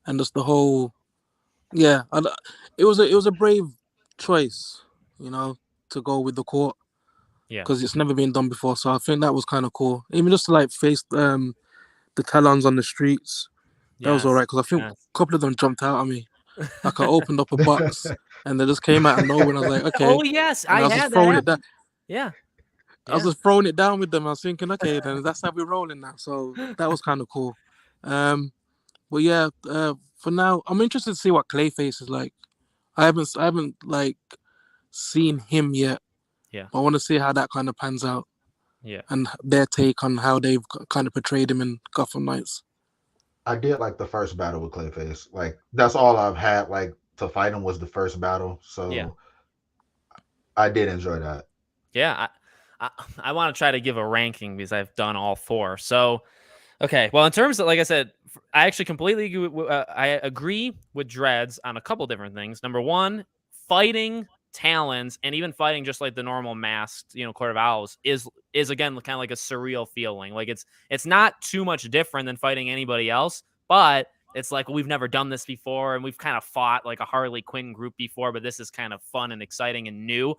and just the whole, yeah, it was a brave choice, you know, to go with the court Yeah. because it's never been done before. So I think that was kind of cool. Even just to like face the Talons on the streets, that was all Yes. right because I think Yes. a couple of them jumped out at me. Like I opened up a box and they just came out of nowhere. And I was like, okay, Oh yes, and I I was just had that throwing it down. happen. Yeah. I was Yeah. just throwing it down with them. I was thinking, okay, then that's how we're rolling now. So that was kind of cool. But yeah, for now, I'm interested to see what Clayface is like. I haven't like seen him yet. Yeah. I want to see how that kind of pans out Yeah. and their take on how they've kind of portrayed him in Gotham Knights. I did like the first battle with Clayface. Like that's all I've had like to fight him was the first battle. Yeah. So I did enjoy that. Yeah. I want to try to give a ranking because I've done all four. So okay. Well, in terms of, like I said, I actually completely agree I agree with Dreads on a couple different things. Number one, fighting talons and even fighting just like the normal masked, Court of Owls is again kind of like a surreal feeling. Like it's not too much different than fighting anybody else, but it's like we've never done this before and we've kind of fought like a Harley Quinn group before, but this is kind of fun and exciting and new.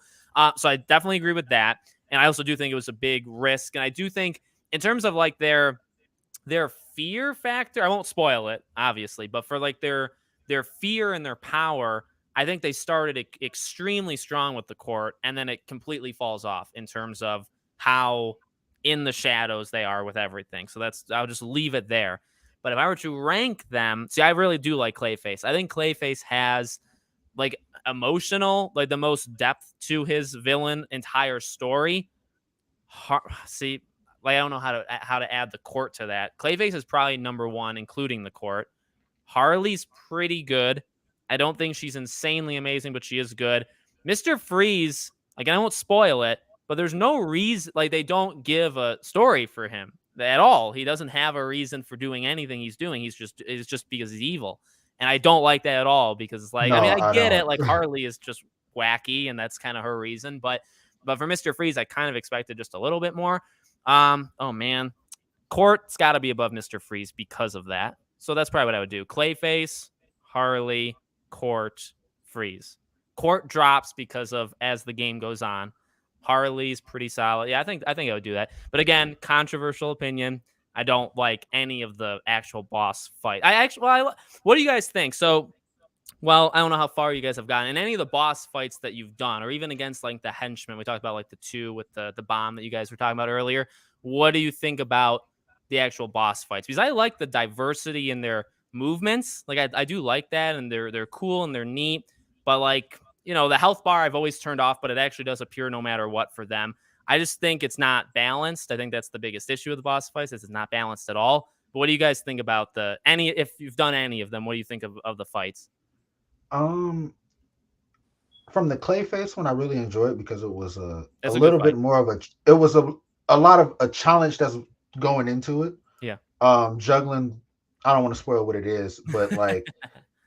So I definitely agree with that. And I also do think it was a big risk. And I do think in terms of like their fear factor, I won't spoil it obviously, but for like their fear and their power, I think they started extremely strong with the court and then it completely falls off in terms of how in the shadows they are with everything. So I'll just leave it there. But if I were to rank them, see, I really do like Clayface. I think Clayface has like emotional, like the most depth to his villain entire story. See, like I don't know how to add the court to that. Clayface is probably number one, including the court. Harley's pretty good. I don't think she's insanely amazing, but she is good. Mr. Freeze, like I won't spoil it, but there's no reason, like they don't give a story for him at all. He doesn't have a reason for doing anything he's doing. It's just because he's evil. And I don't like that at all because it's like, I mean, No, I I get it. don't. Like Harley is just wacky and that's kind of her reason. But for Mr. Freeze, I kind of expected just a little bit more. Oh man, Court's got to be above Mr. Freeze because of that. So that's probably what I would do. Clayface, Harley, Court, Freeze. Court drops because of as the game goes on. Harley's pretty solid. Yeah, I think I would do that. But again, controversial opinion. I don't like any of the actual boss fight. What do you guys think? So, well, I don't know how far you guys have gotten in any of the boss fights that you've done, or even against like the henchmen. We talked about like the two with the bomb that you guys were talking about earlier. What do you think about the actual boss fights? Because I like the diversity in their movements. Like I do like that, and they're cool and they're neat. But like the health bar I've always turned off, but it actually does appear no matter what for them. I just think it's not balanced. I think that's the biggest issue with the boss fights is it's not balanced at all. But what do you guys think about if you've done any of them? What do you think of the fights? Um, from the Clayface one, I really enjoyed it because it was a That's a good little fight. bit more of it was a lot of a challenge that's going into it. Yeah. Juggling. I don't want to spoil what it is, but like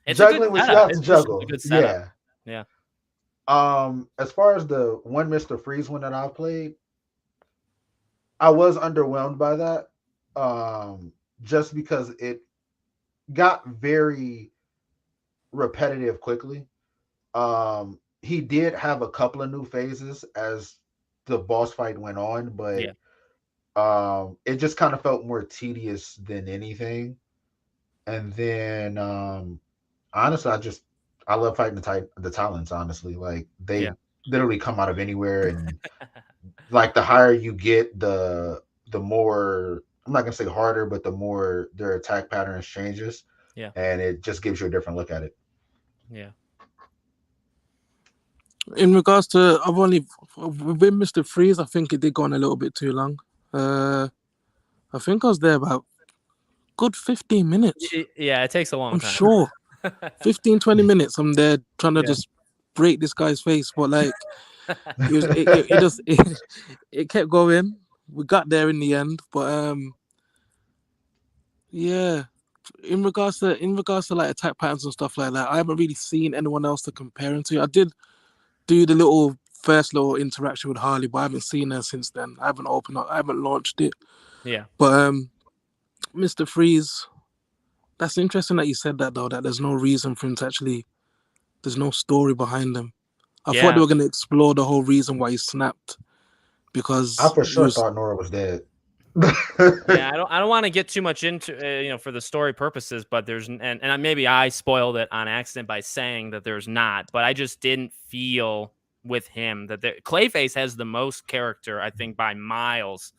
It's a good juggling, which you setup. have to It's just a juggle. good setup. Yeah. Yeah. As far as the one Mr. Freeze one that I played, I was underwhelmed by that. Just because it got very repetitive quickly. He did have a couple of new phases as the boss fight went on, but Yeah. it just kind of felt more tedious than anything. And then honestly, I love fighting the Talons, honestly. Like Yeah. they literally come out of anywhere, and like the higher you get, the more, I'm not gonna say harder, but the more their attack patterns changes. Yeah. And it just gives you a different look at it. Yeah. In regards to, with Mr. Freeze, I think it did go on a little bit too long. I think I was there about good 15 minutes. Yeah, it takes a long I'm time. sure. 15, 20 minutes. I'm there trying to Yeah. just break this guy's face, but like it just it kept going. We got there in the end, but yeah. In regards to like attack patterns and stuff like that, I haven't really seen anyone else to compare him to. I did do the first little interaction with Harley, but I haven't seen her since then. I haven't opened up, I haven't launched it. Yeah. But Mr. Freeze, that's interesting that you said that though, that there's no reason for him to actually, there's no story behind him. I thought they Yeah. were going to explore the whole reason why he snapped, I because for he sure was thought Nora was dead. Yeah, I don't want to get too much into for the story purposes, but there's and maybe I spoiled it on accident by saying that there's not, but I just didn't feel with him that Clayface has the most character, I think, by miles.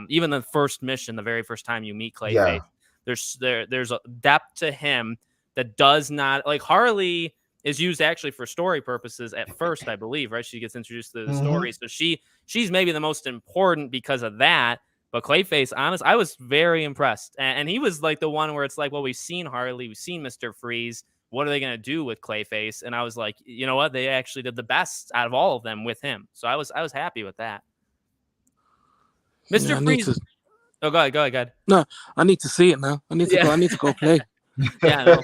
Even the first mission, the very first time you meet Clayface, Yeah. there's a depth to him that does not, like, Harley is used actually for story purposes at first, I believe, right? She gets introduced to the Hmm. story, so she's maybe the most important because of that. But Clayface, honest, I was very impressed. And he was like the one where it's like, well, we've seen Harley, we've seen Mr. Freeze. What are they going to do with Clayface? And I was like, you know what? They actually did the best out of all of them with him. So I was happy with that. yeah, Mr. Freeze. Oh, go ahead. no, I need to see it now. Yeah. I need to go play. Yeah, no.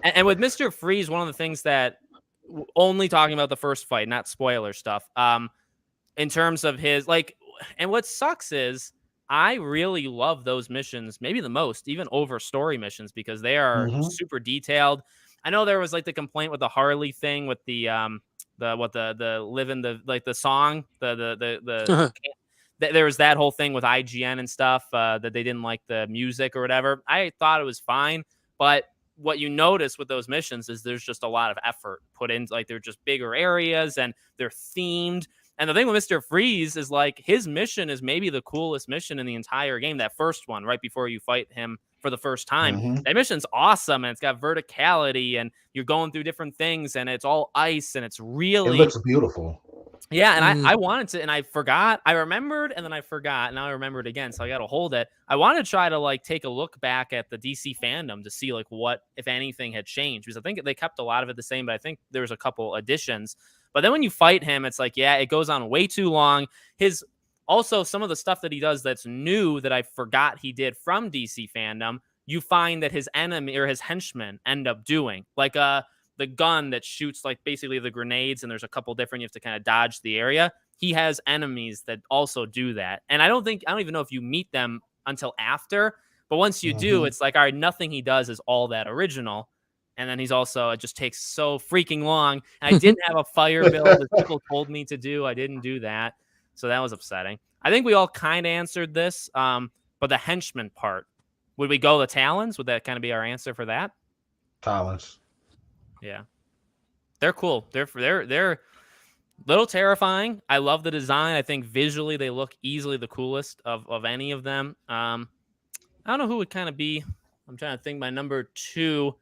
And with Mr. Freeze, one of the things that only talking about the first fight, not spoiler stuff. In terms of his like, and what sucks is I really love those missions, maybe the most, even over story missions, because they are Hmm. super detailed. I know there was like the complaint with the Harley thing with the live in the like the song, there was that whole thing with IGN and stuff, that they didn't like the music or whatever. I thought it was fine, but what you notice with those missions is there's just a lot of effort put in. Like, they're just bigger areas and they're themed. And the thing with Mr. Freeze is like his mission is maybe the coolest mission in the entire game. That first one, right before you fight him for the first time, Hmm. that mission's awesome and it's got verticality and you're going through different things and it's all ice and it's It really, looks beautiful. yeah, and Mm. I wanted to, and I forgot. I remembered, and then I forgot. And now I remembered again, so I got to hold it. I want to try to like take a look back at the DC fandom to see like what, if anything, had changed, because I think they kept a lot of it the same, but I think there was a couple additions. But then when you fight him, it's like, yeah, it goes on way too long. His also some of the stuff that he does that's new that I forgot he did from DC fandom. You find that his enemy or his henchmen end up doing like the gun that shoots like basically the grenades, and there's a couple different, you have to kind of dodge the area. He has enemies that also do that. And I don't even know if you meet them until after, but once you do, Hmm. it's like, all right, nothing he does is all that original. And then he's also, it just takes so freaking long. And I didn't have a fire build as people told me to do. I didn't do that. So that was upsetting. I think we all kind of answered this. But the henchman part, would we go the Talons? Would that kind of be our answer for that? Talents. Yeah. They're cool. They're little terrifying. I love the design. I think visually they look easily the coolest of any of them. I don't know who would kind of be. I'm trying to think. My number two.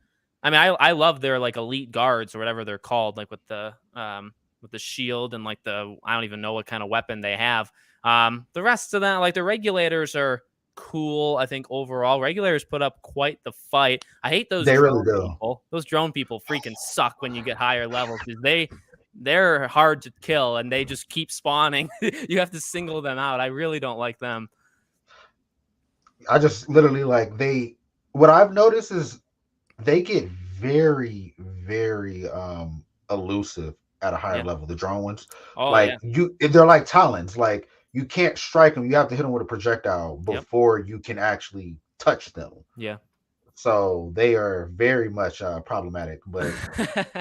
I mean, I love their like elite guards or whatever they're called, like with the shield and like I don't even know what kind of weapon they have. The rest of them, like the regulators, are cool. I think overall, regulators put up quite the fight. I hate those They really drone do. people. Those drone people freaking suck when you get higher levels because they're hard to kill and they just keep spawning. You have to single them out. I really don't like them. I just literally like they. What I've noticed is they get very, very elusive at a higher Yeah. level. The drone ones, Oh yeah. like they're like talons. Like you can't strike them. You have to hit them with a projectile Yep. before you can actually touch them. Yeah. So they are very much problematic. But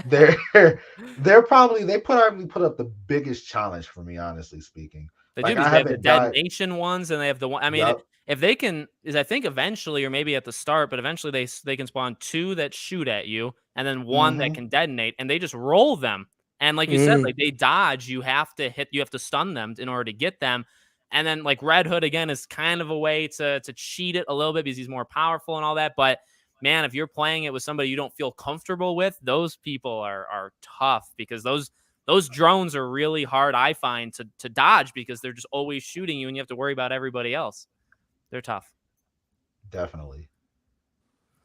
they're they're probably they put up the biggest challenge for me, honestly speaking. They do Like because I they have the haven't died. detonation ones and they have the one. I mean, Yup. if they can, is I think eventually, or maybe at the start, but eventually they can spawn two that shoot at you and then one that Hmm. can detonate, and they just roll them. And like you said, Mm. like they dodge. You have to stun them in order to get them. And then like Red Hood again is kind of a way to cheat it a little bit because he's more powerful and all that. But man, if you're playing it with somebody you don't feel comfortable with, those people are tough because those drones are really hard, I find, to dodge because they're just always shooting you and you have to worry about everybody else. They're tough. Definitely.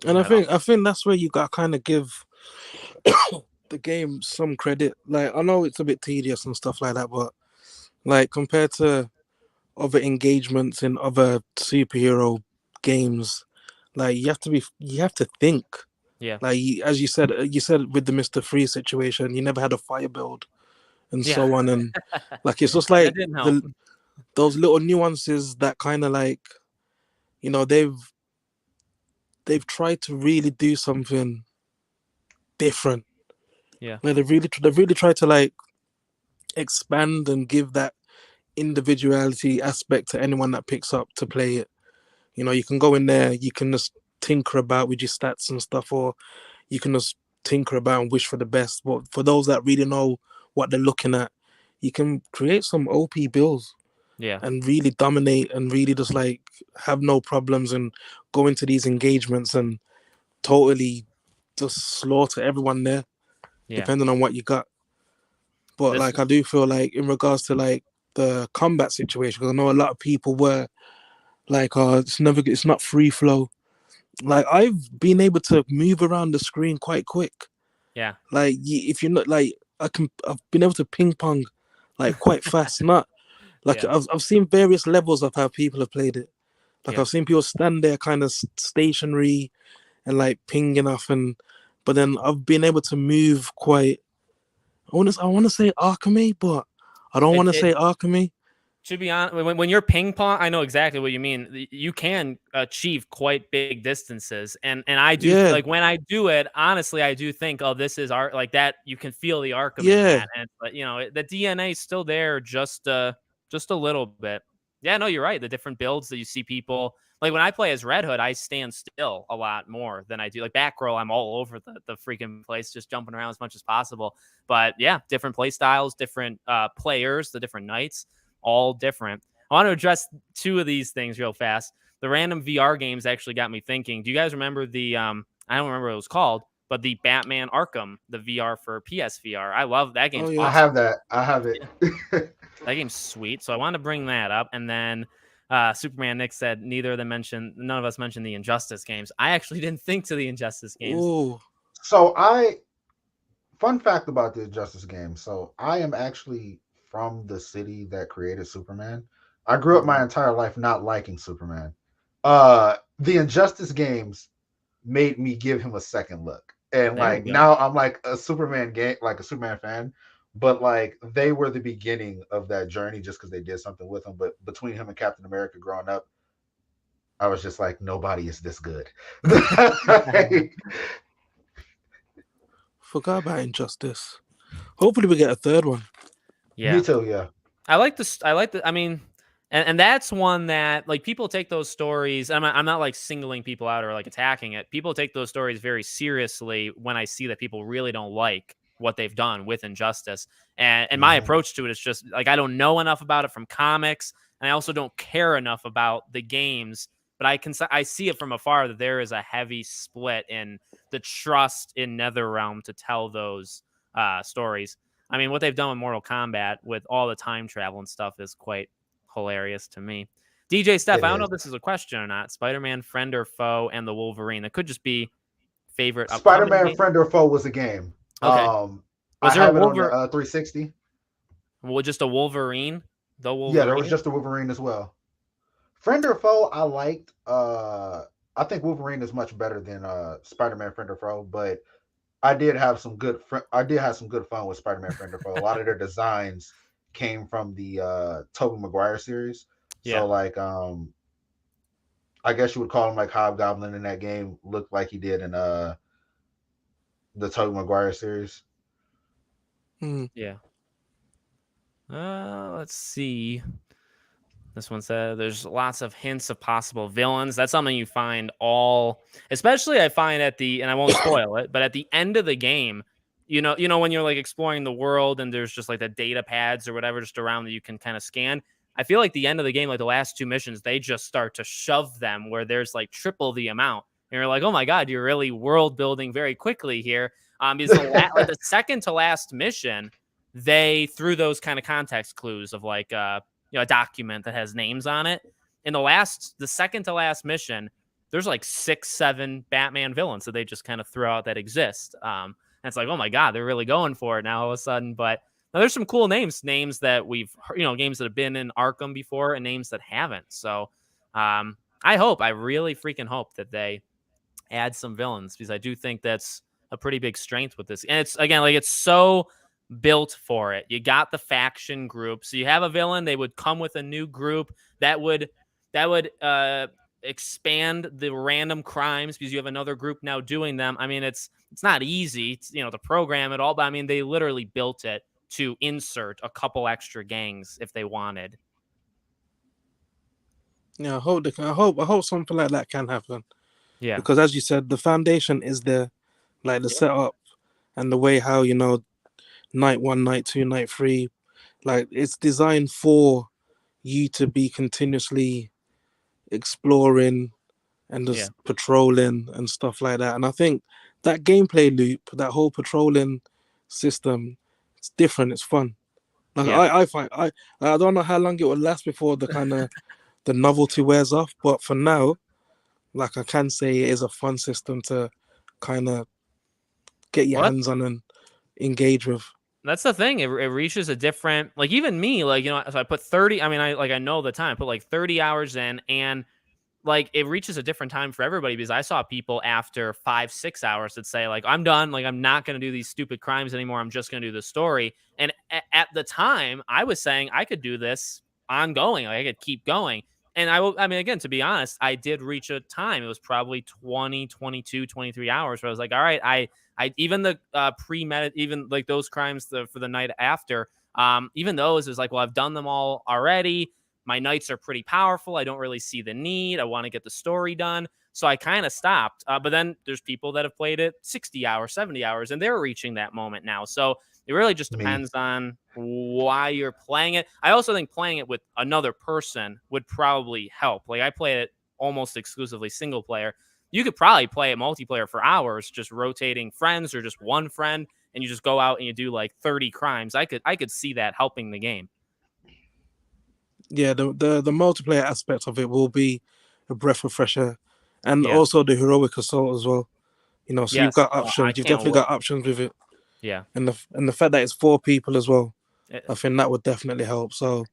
And I think that's where you got to kind of give the game some credit. Like, I know it's a bit tedious and stuff like that, but like compared to other engagements in other superhero games, like you have to think. Yeah. Like as you said with the Mr. Freeze situation, you never had a fire build and Yeah. so on, and like it's just That like didn't help. those little nuances that kind of like, you know, they've tried to really do something different. Yeah. Like they've really tried to like expand and give that individuality aspect to anyone that picks up to play it. You know, you can go in there, you can just tinker about with your stats and stuff, or you can just tinker about and wish for the best. But for those that really know what they're looking at, you can create some OP builds Yeah. and really dominate and really just like have no problems and go into these engagements and totally just slaughter everyone there, Yeah. depending on what you got. But This like I do feel like in regards to like the combat situation, because I know a lot of people were like, it's not free flow. Like I've been able to move around the screen quite quick. Yeah. Like if you're not like I've been able to ping pong like quite fast. Not like Yeah. I've seen various levels of how people have played it. Like Yeah. I've seen people stand there kind of stationary and like pinging off, and but then I've been able to move quite. I want to say alchemy, but I don't want to It say alchemy. To be honest, when you're ping pong, I know exactly what you mean. You can achieve quite big distances, and I do Yeah, like when I do it. Honestly, I do think, oh, this is art like that. You can feel the Arkham in yeah, that, and but you know the DNA is still there, just a little bit. Yeah, no, you're right. The different builds that you see people like when I play as Red Hood, I stand still a lot more than I do like back row. I'm all over the freaking place, just jumping around as much as possible. But yeah, different play styles, different players, the different knights all different. I want to address two of these things real fast. The random VR games actually got me thinking. Do you guys remember the I don't remember what it was called, but the Batman Arkham, the VR for PSVR? I love that oh game's yeah. I awesome. have that. I have it. That game's sweet. So I wanted to bring that up. And then Superman Nick said none of us mentioned the Injustice games. I actually didn't think to the Injustice games. Oh, So fun fact about the Justice game. So I am actually from the city that created Superman. I grew up my entire life not liking Superman. The Injustice games made me give him a second look. And There you like go. now I'm like a Superman game, like a Superman fan. But like they were the beginning of that journey just because they did something with him. But between him and Captain America growing up, I was just like, nobody is this good. forgot about Injustice. Hopefully we get a third one. Me Yeah. too, yeah. I mean, and that's one that like people take those stories. I'm not like singling people out or like attacking it. People take those stories very seriously when I see that people really don't like what they've done with Injustice. And my Mhm. approach to it is just like I don't know enough about it from comics, and I also don't care enough about the games. But I see it from afar that there is a heavy split in the trust in NetherRealm to tell those stories. I mean, what they've done with Mortal Kombat with all the time travel and stuff is quite hilarious to me. DJ Steph, It I don't know is. if this is a question or not. Spider-Man, friend or foe, and the Wolverine. It could just be favorite upcoming Spider-Man game. Friend or Foe was a game. Okay. I Was there a have it on the Wolverine? 360. Well, just a Wolverine? The Yeah, there was Wolverine? just a Wolverine as well. Friend or Foe, I liked. I think Wolverine is much better than Spider-Man Friend or Foe, but I did have some good fun with Spider-Man Friend or Foe. A lot of their designs came from the Tobey Maguire series. Yeah. So like I guess you would call him like Hobgoblin in that game looked like he did in the Tobey Maguire series. Mm. Yeah. Let's see. This one said there's lots of hints of possible villains. That's something you find especially I find and I won't spoil it, but at the end of the game, when you're like exploring the world and there's just like the data pads or whatever just around that you can kind of scan. I feel like the end of the game, like the last two missions, they just start to shove them where there's like triple the amount. And you're like, oh my God, you're really world building very quickly here. Because like the second to last mission, they threw those kind of context clues of like a document that has names on it. In the second to last mission, there's like 6, 7 Batman villains that they just kind of throw out that exist. And it's like, oh my god, they're really going for it now all of a sudden. But now there's some cool names that we've heard, games that have been in Arkham before and names that haven't. So I really freaking hope that they add some villains, because I do think that's a pretty big strength with this. And it's, again, like, it's so built for it. You got the faction group. So you have a villain, they would come with a new group that would expand the random crimes, because you have another group now doing them. I mean, it's not easy, to program it all, but I mean, they literally built it to insert a couple extra gangs if they wanted. Yeah, I hope something like that can happen. Yeah. Because as you said, the foundation is there, like the setup and the way how night 1, night 2, night 3, like it's designed for you to be continuously exploring and just patrolling and stuff like that. And I think that gameplay loop, that whole patrolling system, it's different. It's fun. Like I find I don't know how long it will last before the kind of the novelty wears off, but for now, like I can say it is a fun system to kind of get your hands on and engage with. That's the thing. It reaches a different, like, even me, like, so I put 30, I mean, I know the time, I put like 30 hours in, and like, it reaches a different time for everybody, because I saw people after 5, 6 hours that say, like, I'm done. Like, I'm not going to do these stupid crimes anymore. I'm just going to do the story. And at the time, I was saying I could do this ongoing. Like, I could keep going. And I mean, again, to be honest, I did reach a time. It was probably 20, 22, 23 hours where I was like, all right, even the even like those crimes for the night after, even those, is like, well, I've done them all already. My nights are pretty powerful. I don't really see the need. I want to get the story done. So I kind of stopped. But then there's people that have played it 60 hours, 70 hours, and they're reaching that moment now. So it really just depends on why you're playing it. I also think playing it with another person would probably help. Like, I play it almost exclusively single player. You could probably play it multiplayer for hours, just rotating friends or just one friend, and you just go out and you do like 30 crimes. I could see that helping the game. Yeah, the multiplayer aspect of it will be a breath of fresh air, and also the heroic assault as well. So you've got options. You've definitely got options with it. Yeah, and the fact that it's 4 people as well, I think that would definitely help. So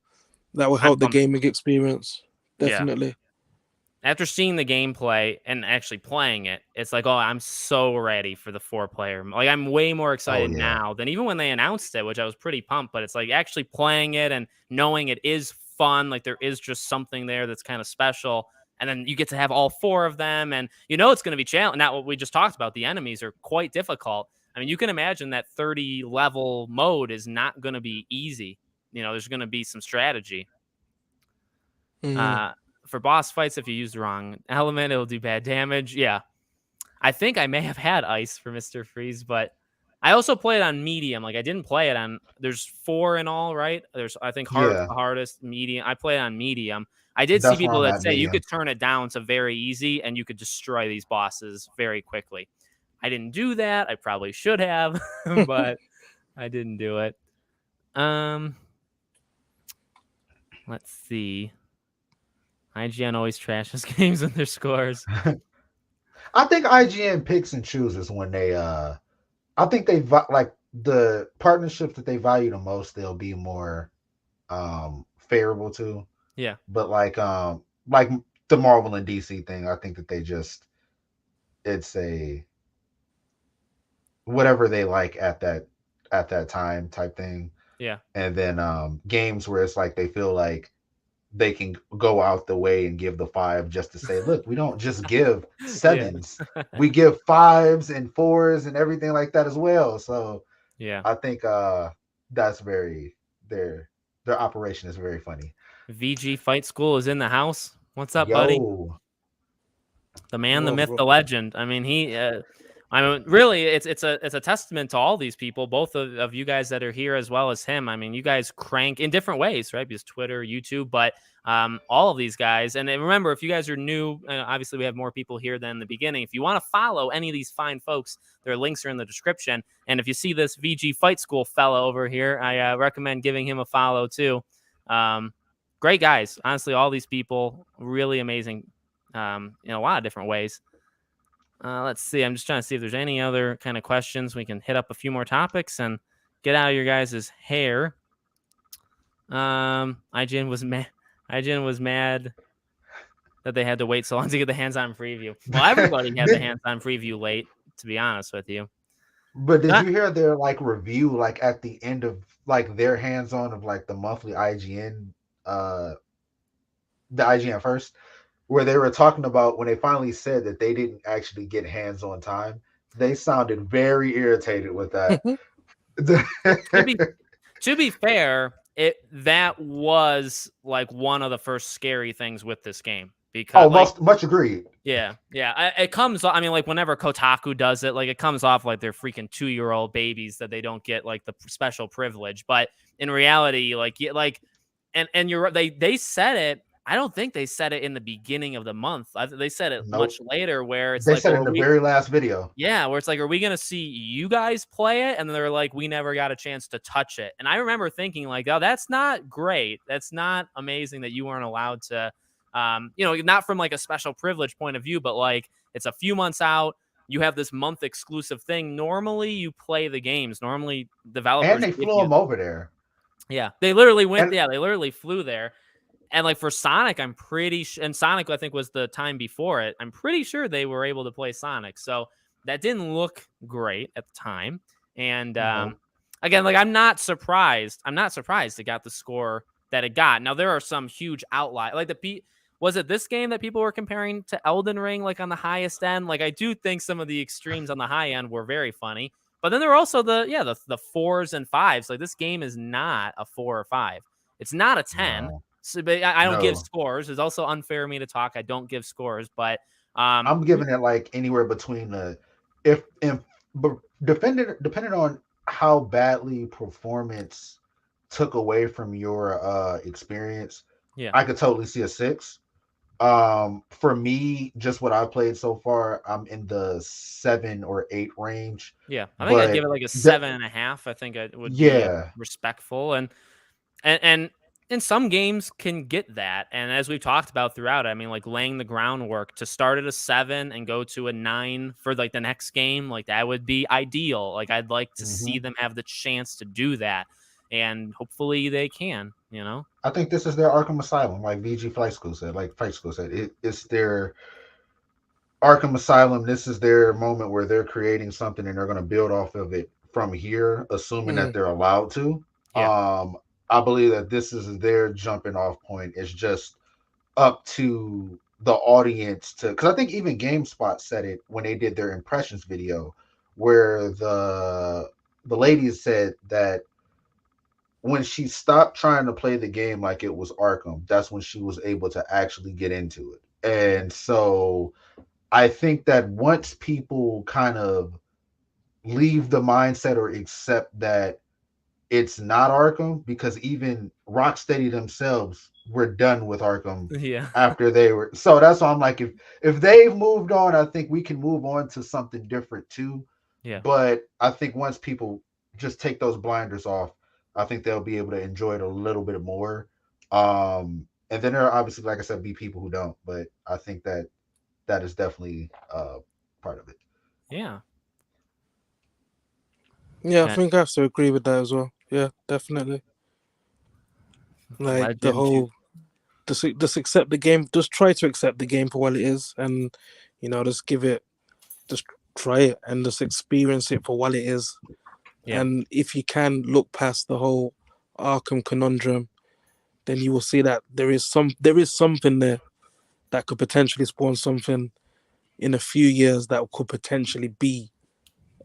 that will help the gaming experience, definitely. Yeah. After seeing the gameplay and actually playing it, it's like, oh, I'm so ready for the 4-player. Like, I'm way more excited now than even when they announced it, which I was pretty pumped. But it's like actually playing it and knowing it is fun. Like, there is just something there that's kind of special. And then you get to have all 4 of them, and it's going to be challenging. Now, what we just talked about, the enemies are quite difficult. I mean, you can imagine that 30 level mode is not going to be easy. There's going to be some strategy. For boss fights, if you use the wrong element, it'll do bad damage. Yeah. I think I may have had ice for Mr. Freeze, but I also play it on medium. Like, I didn't play it on, there's 4 in all, right? There's, I think, hard's the hardest, medium. I play it on medium. I did see people that say you could turn it down to very easy and you could destroy these bosses very quickly. I didn't do that. I probably should have, but I didn't do it. Let's see. IGN always trashes games and their scores. I think IGN picks and chooses when they I think they like the partnerships that they value the most, they'll be more favorable to. Yeah. But like the Marvel and DC thing, I think that it's a whatever they like at that time type thing. Yeah. And then games where it's like they feel like they can go out the way and give the 5 just to say, look, we don't just give 7s. We give 5s and 4s and everything like that as well. So I think that's very their operation is very funny. VG Fight School is in the house. What's up, buddy? The man, the myth, the legend. I mean, really, it's a testament to all these people, both of you guys that are here as well as him. I mean, you guys crank in different ways, right? Because Twitter, YouTube, but all of these guys. And remember, if you guys are new, obviously we have more people here than the beginning. If you want to follow any of these fine folks, their links are in the description. And if you see this VG Fight School fella over here, I recommend giving him a follow too. Great guys. Honestly, all these people, really amazing. in a lot of different ways. Let's see. I'm just trying to see if there's any other kind of questions. We can hit up a few more topics and get out of your guys' hair. IGN was mad. IGN was mad that they had to wait so long to get the hands-on preview. Well, everybody had the hands-on preview late, to be honest with you. But did you hear their like review like at the end of like their hands-on of like the monthly IGN the IGN first, where they were talking about when they finally said that they didn't actually get hands-on time, they sounded very irritated with that. To be fair, that was like one of the first scary things with this game because much agreed. Yeah. It comes. I mean, like whenever Kotaku does it, like it comes off like they're freaking 2-year-old babies that they don't get like the special privilege. But in reality, and you're they said it. I don't think they said it in the beginning of the month. They said it much later, where it's they like said in the very last video. Yeah, where it's like, are we gonna see you guys play it? And they're like, we never got a chance to touch it. And I remember thinking, like, oh, that's not great. That's not amazing that you weren't allowed to, not from like a special privilege point of view, but like it's a few months out. You have this month exclusive thing. Normally, you play the games. Normally, developers and they flew them over there. Yeah, they literally went. They literally flew there. And like for Sonic, I'm pretty sure, and Sonic I think was the time before it. I'm pretty sure they were able to play Sonic, so that didn't look great at the time. And again, like I'm not surprised. I'm not surprised it got the score that it got. Now there are some huge outliers. Like was it this game that people were comparing to Elden Ring, like on the highest end? Like I do think some of the extremes on the high end were very funny. But then there were also the 4s and 5s. Like this game is not a 4 or 5. It's not a 10. No. So, but I don't give scores. It's also unfair of me to talk. I don't give scores, but I'm giving it like anywhere between depending on how badly performance took away from your experience. Yeah, I could totally see a 6. For me, just what I've played so far, I'm in the 7 or 8 range. Yeah, I think I'd give it like a 7.5. I think it would be respectful, and some games can get that. And as we've talked about throughout, I mean, like laying the groundwork to start at a 7 and go to a 9 for like the next game, like that would be ideal. Like I'd like to see them have the chance to do that, and hopefully they can. I think this is their Arkham Asylum, like VG Flight School said. It's their Arkham Asylum. This is their moment where they're creating something and they're going to build off of it from here, assuming that they're allowed to. Yeah. I believe that this is their jumping off point. It's just up to the audience to, because I think even GameSpot said it when they did their impressions video, where the ladies said that when she stopped trying to play the game like it was Arkham, that's when she was able to actually get into it. And so I think that once people kind of leave the mindset or accept that it's not Arkham, because even Rocksteady themselves were done with Arkham after they were. So that's why I'm like, if they've moved on, I think we can move on to something different too. Yeah. But I think once people just take those blinders off, I think they'll be able to enjoy it a little bit more. And then there are obviously, like I said, be people who don't. But I think that is definitely part of it. Yeah. Yeah, I think I have to agree with that as well. Yeah, definitely. Like the whole, just accept the game. Just try to accept the game for what it is, and just try it and just experience it for what it is. Yeah. And if you can look past the whole Arkham conundrum, then you will see that there is something there that could potentially spawn something in a few years that could potentially be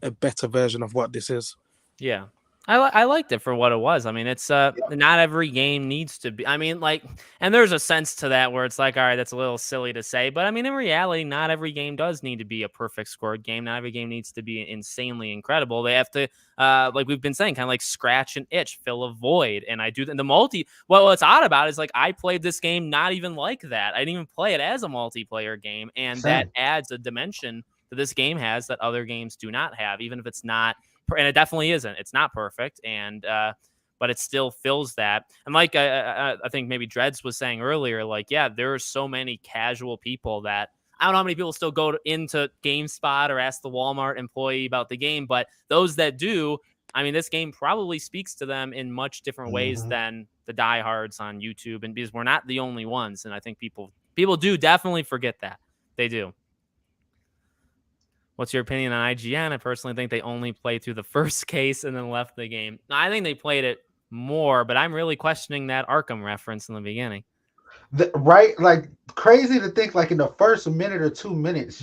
a better version of what this is. Yeah. I liked it for what it was. I mean, it's not every game needs to be. I mean, like, and there's a sense to that where it's like, all right, that's a little silly to say, but I mean, in reality, not every game does need to be a perfect scored game. Not every game needs to be insanely incredible. They have to, like we've been saying, kind of like scratch an itch, fill a void. And I do the multi. Well, what's odd about it is like I played this game not even like that. I didn't even play it as a multiplayer game, and that adds a dimension that this game has that other games do not have, even if it's not. And it definitely isn't. It's not perfect. And but it still fills that. And like I think maybe Dreads was saying earlier, like, yeah, there are so many casual people that I don't know how many people still go into GameSpot or ask the Walmart employee about the game, but those that do, I mean, this game probably speaks to them in much different ways Mm-hmm. than the diehards on YouTube, and because we're not the only ones, and I think people do definitely forget that. They do. What's your opinion on IGN? I personally think they only played through the first case and then left the game. I think they played it more, but I'm really questioning that Arkham reference in the beginning. Right, like crazy to think like in the first minute or 2 minutes,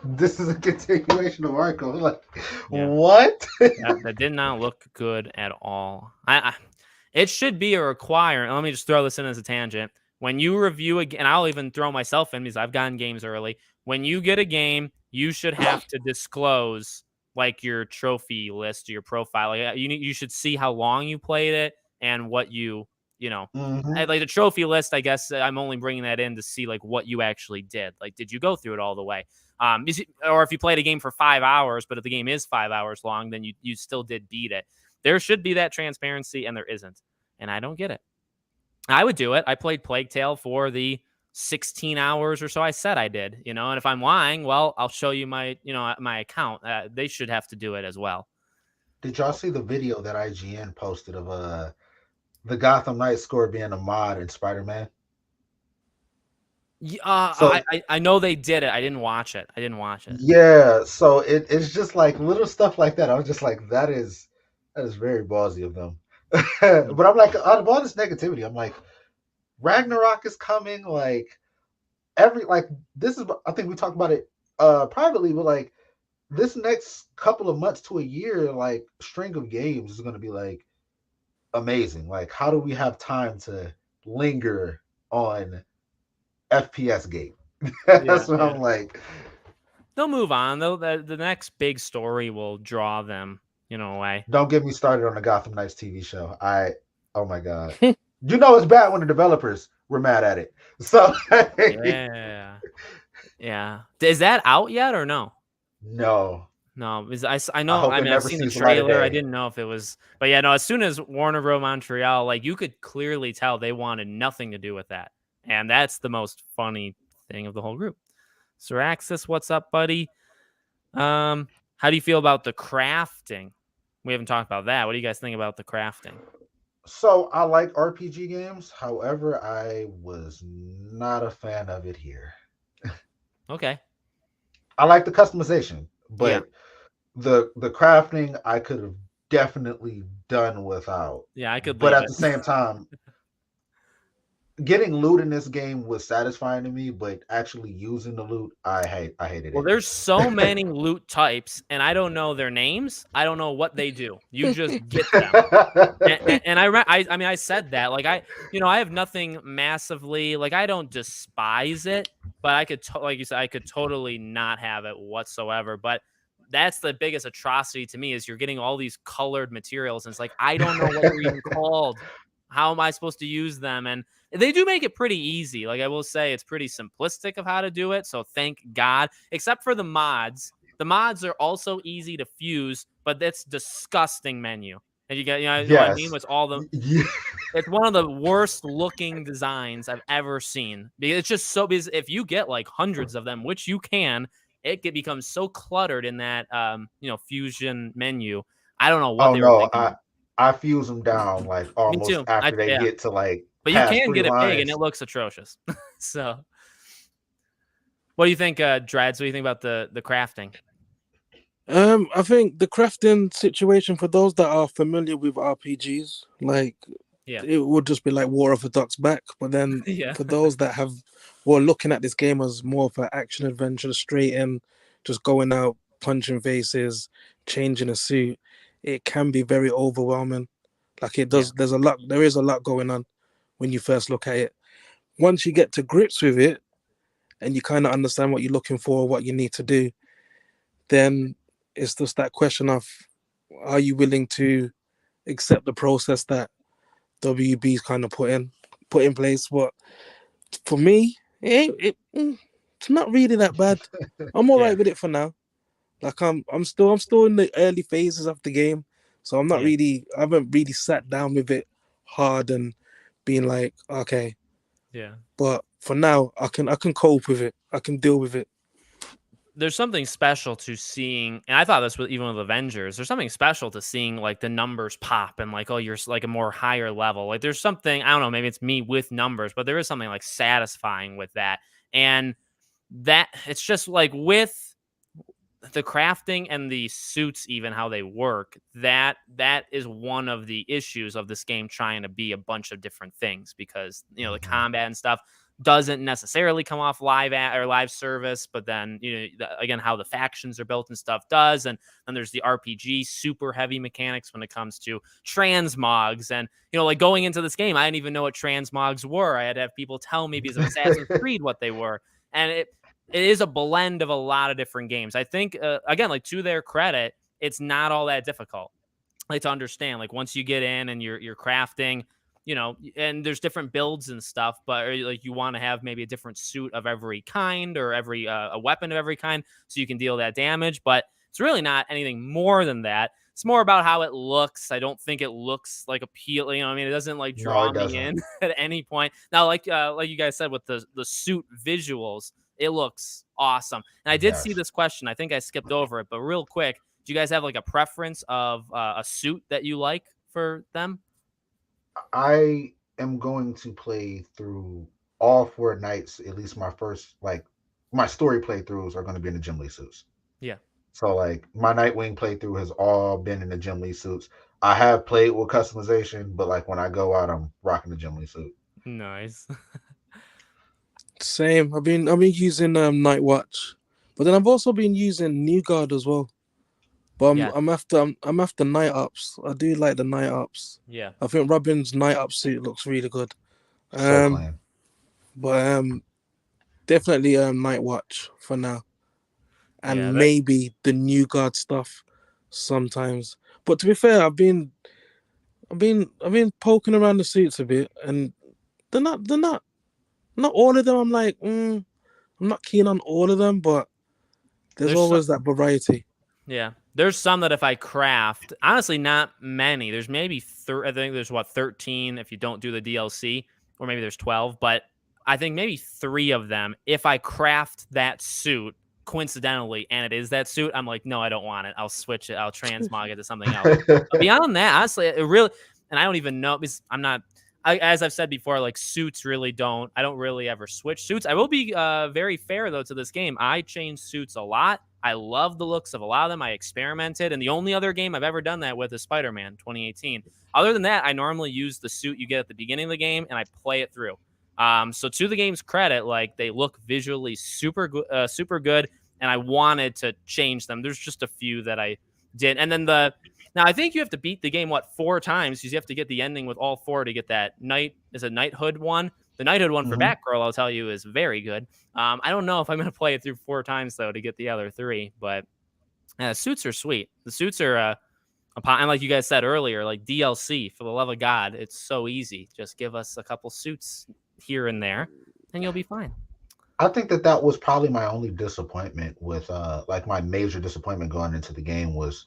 this is a continuation of Arkham. Like, Yeah. what? That did not look good at all. It should be a requirement. Let me just throw this in as a tangent. When you review a game, and I'll even throw myself in because I've gotten games early. When you get a game, you should have to disclose like your trophy list or your profile. Like, you should see how long you played it and what you know. Mm-hmm. Like the trophy list, I guess I'm only bringing that in to see like what you actually did. Like, did you go through it all the way? Or if you played a game for 5 hours, but if the game is 5 hours long, then you still did beat it. There should be that transparency, and there isn't, and I don't get it. I would do it. I played Plague Tale for the 16 hours or so I said I did, and if I'm lying, well, I'll show you my account. They should have to do it as well. Did y'all see the video that IGN posted of the Gotham Knight score being a mod in Spider-Man? So I know they did it. I didn't watch it. yeah, so it's just like little stuff like that. I was just like, that is very ballsy of them. But I'm like, out of all this negativity, I'm like, Ragnarok is coming. Like this is, I think we talked about it privately, but like this next couple of months to a year, like string of games is going to be like amazing. Like, how do we have time to linger on FPS game? That's what I'm like. They'll move on though. The next big story will draw them, away. Don't get me started on the Gotham Knights TV show. Oh my god, it's bad when the developers were mad at it. So yeah. Is that out yet or no? No. Because I know. I mean, I've seen the trailer. I didn't know if it was, but yeah, no. As soon as Warner Bros. Montreal, like you could clearly tell they wanted nothing to do with that, and that's the most funny thing of the whole group. Sir Axis, what's up, buddy? How do you feel about the crafting? We haven't talked about that. What do you guys think about the crafting? So I like RPG games. However, I was not a fan of it here. Okay. I like the customization, but the crafting I could have definitely done without. Yeah, I could. But at the same time, getting loot in this game was satisfying to me, but actually using the loot, I hated it. Well, there's so many loot types, and I don't know their names. I don't know what they do. You just get them. and I said that. Like I have nothing massively. Like I don't despise it, but I could, like you said, I could totally not have it whatsoever. But that's the biggest atrocity to me is you're getting all these colored materials, and it's like I don't know what they're even called. How am I supposed to use them? And they do make it pretty easy. Like I will say, it's pretty simplistic of how to do it. So thank God, except for the mods. The mods are also easy to fuse, but that's disgusting menu. And you get, what I mean? With all the, it's one of the worst looking designs I've ever seen. It's just so, because if you get like hundreds of them, which you can, it becomes so cluttered in that, fusion menu. I don't know what they were thinking. I fuse them down like almost after they get to like. But you can get it big, and it looks atrocious. So, what do you think, Dreads? What do you think about the crafting? I think the crafting situation for those that are familiar with RPGs, like it would just be like War of the Ducks back. But then for those that were looking at this game as more of an action adventure, straight in, just going out, punching faces, changing a suit, it can be very overwhelming. Like it does. There is a lot going on when you first look at it. Once you get to grips with it and you kind of understand what you're looking for, what you need to do, then it's just that question of, are you willing to accept the process that WB's kind of put in place? But for me, it's not really that bad. I'm all right with it for now. Like I'm still in the early phases of the game, So I'm not Yeah. really, I haven't really sat down with it hard and been like, okay. Yeah. But for now, I can cope with it. I can deal with it. There's something special to seeing, and I thought this was even with Avengers. There's something special to seeing like the numbers pop and like, oh, you're like a more higher level. Like there's something, I don't know, maybe it's me with numbers, but there is something like satisfying with that. And that it's just like with the crafting and the suits, even how they work, that is one of the issues of this game trying to be a bunch of different things, because the combat and stuff doesn't necessarily come off live service, but then again, how the factions are built and stuff does. And then there's the RPG super heavy mechanics when it comes to transmogs. And like going into this game, I didn't even know what transmogs were. I had to have people tell me because of Assassin's Creed what they were. And it is a blend of a lot of different games. I think, again, like to their credit, it's not all that difficult, like to understand. Like once you get in and you're crafting, and there's different builds and stuff, but like you want to have maybe a different suit of every kind or every a weapon of every kind, so you can deal that damage. But it's really not anything more than that. It's more about how it looks. I don't think it looks like appealing. I mean, it doesn't like No, draw it me doesn't. in at any point. Now, like you guys said with the suit visuals, it looks awesome. And I did see Yes. this question. I think I skipped over it, but real quick, do you guys have like a preference of a suit that you like for them? I am going to play through all 4 nights. At least my first, like, my story playthroughs are going to be in the Gym Lee suits. Yeah. So, like, my Nightwing playthrough has all been in the Gym Lee suits. I have played with customization, but like when I go out, I'm rocking the Gym Lee suit. Nice. Same. I've been using Night Watch, but then I've also been using New Guard as well. But Yeah. I'm after night ups. I do like the night ups. Yeah. I think Robin's night up suit looks really good. So clean. But definitely Night Watch for now, Yeah. and maybe the New Guard stuff sometimes. But to be fair, I've been poking around the suits a bit, and they're not all of them. I'm like, I'm not keen on all of them, but there's always that variety. Yeah. There's some that if I craft, honestly, not many. There's maybe I think there's 13 if you don't do the DLC, or maybe there's 12, but I think maybe 3 of them, if I craft that suit coincidentally and it is that suit, I'm like, no, I don't want it. I'll switch it. I'll transmog it to something else. But beyond that, honestly, it really, and I don't even know, because I'm not, as I've said before, like suits I don't really ever switch suits. I will be very fair though to this game. I change suits a lot. I love the looks of a lot of them. I experimented, and the only other game I've ever done that with is Spider-Man 2018. Other than that, I normally use the suit you get at the beginning of the game, and I play it through. So to the game's credit, like they look visually super good, and I wanted to change them. There's just a few that I did, and then now I think you have to beat the game 4 times, because you have to get the ending with all 4 to get that knighthood one. The knighthood one for Batgirl, I'll tell you, is very good. I don't know if I'm going to play it through 4 times, though, to get the other 3. But suits are sweet. The suits are, and like you guys said earlier, like DLC, for the love of God, it's so easy. Just give us a couple suits here and there, and you'll be fine. I think that was probably my only disappointment with, like my major disappointment going into the game was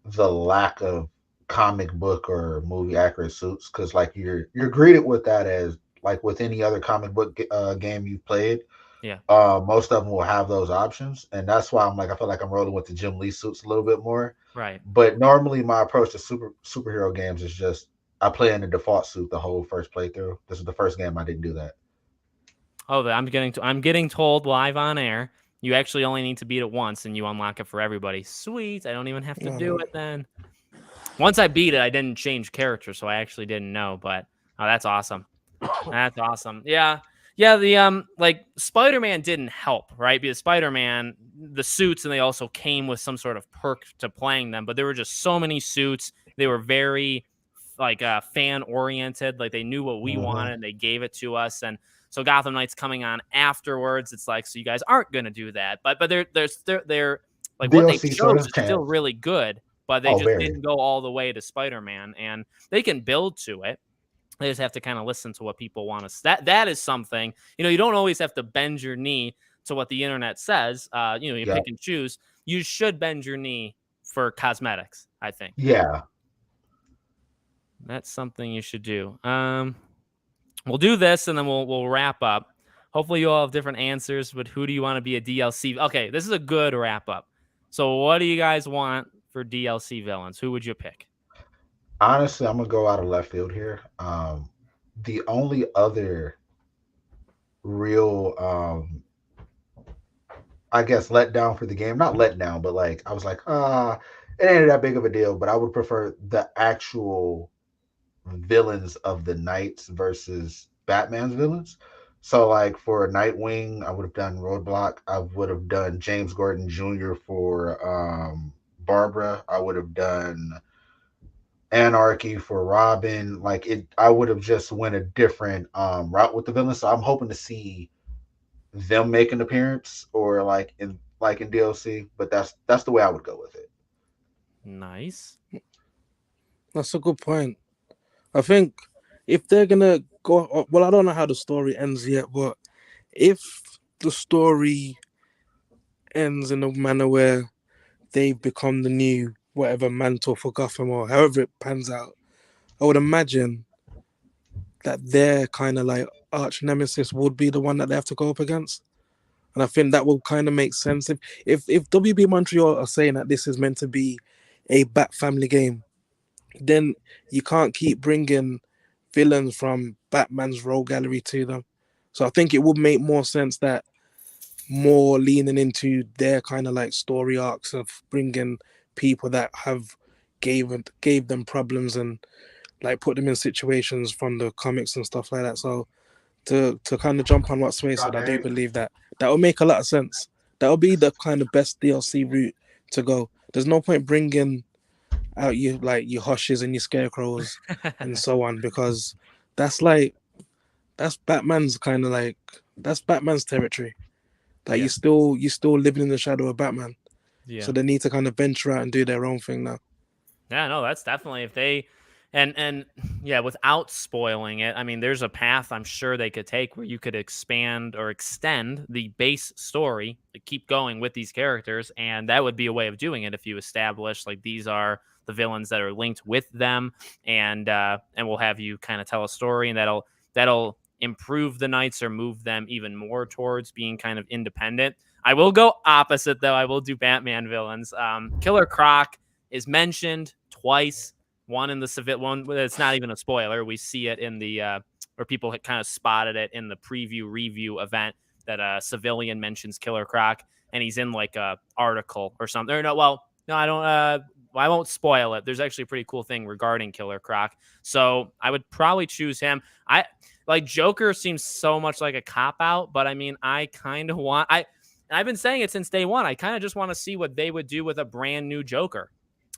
the lack of comic book or movie accurate suits. Because like you're greeted with that as like with any other comic book game you've played. Yeah. Most of them will have those options, and that's why I feel like I'm rolling with the Jim Lee suits a little bit more. Right. But normally my approach to superhero games is just I play in the default suit the whole first playthrough. This is the first game I didn't do that. Oh, I'm getting told live on air, you actually only need to beat it once and you unlock it for everybody. Sweet. I don't even have to do it then. Once I beat it, I didn't change character, so I actually didn't know, but that's awesome. That's awesome. Yeah. Yeah, the like Spider-Man didn't help, right? Because Spider-Man, the suits, and they also came with some sort of perk to playing them, but there were just so many suits. They were very like fan oriented, like they knew what we wanted and they gave it to us. And so Gotham Knights coming on afterwards, it's like, so you guys aren't going to do that, but they're like DLC what they chose is chance. still really good, but they didn't go all the way to Spider-Man, and they can build to it. They just have to kind of listen to what people want to. That is something, you don't always have to bend your knee to what the internet says. You pick and choose. You should bend your knee for cosmetics, I think. Yeah. That's something you should do. We'll do this and then we'll wrap up. Hopefully you all have different answers, but who do you want to be a DLC? Okay, this is a good wrap up. So what do you guys want for DLC villains? Who would you pick? Honestly, I'm gonna go out of left field here. The only other real, I guess, let down for the game, not let down, but like I was like, it ain't that big of a deal. But I would prefer the actual villains of the Knights versus Batman's villains. So, like for Nightwing, I would have done Roadblock. I would have done James Gordon Jr. for Barbara. I would have done Anarchy for Robin. Like it, I would have just went a different route with the villains. So I'm hoping to see them make an appearance or like in DLC. But that's the way I would go with it. Nice. That's a good point. I think if they're gonna go, well, I don't know how the story ends yet, but if the story ends in a manner where they've become the new whatever mantle for Gotham or however it pans out, I would imagine that their kind of like arch nemesis would be the one that they have to go up against. And I think that will kind of make sense if WB Montreal are saying that this is meant to be a Bat Family game, then you can't keep bringing villains from Batman's role gallery to them. So I think it would make more sense that more leaning into their kind of like story arcs of bringing people that have gave them problems and like put them in situations from the comics and stuff like that. So to kind of jump on what Sway said, I do believe that that will make a lot of sense. That will be the kind of best DLC route to go. There's no point bringing out your Hushes and your Scarecrows and so on, because that's like that's Batman's kind of like that's Batman's territory. Like Yeah. you're still living in the shadow of Batman. Yeah. So they need to kind of venture out and do their own thing now. Yeah, no, that's definitely if they and yeah, without spoiling it, I mean, there's a path I'm sure they could take where you could expand or extend the base story to keep going with these characters, and that would be a way of doing it if you establish like these are the villains that are linked with them, and we'll have you kind of tell a story, and that'll improve the Knights or move them even more towards being kind of independent. I will go opposite though. I will do Batman villains. Killer Croc is mentioned twice. One in the civil one. It's not even a spoiler. We see it in the or people had kind of spotted it in the preview review event that a civilian mentions Killer Croc, and he's in like a article or something. Or no, well, no, I don't. I won't spoil it. There's actually a pretty cool thing regarding Killer Croc, so I would probably choose him. I like Joker seems so much like a cop out, but I mean, I kind of want I've been saying it since day one. I kind of just want to see what they would do with a brand new Joker.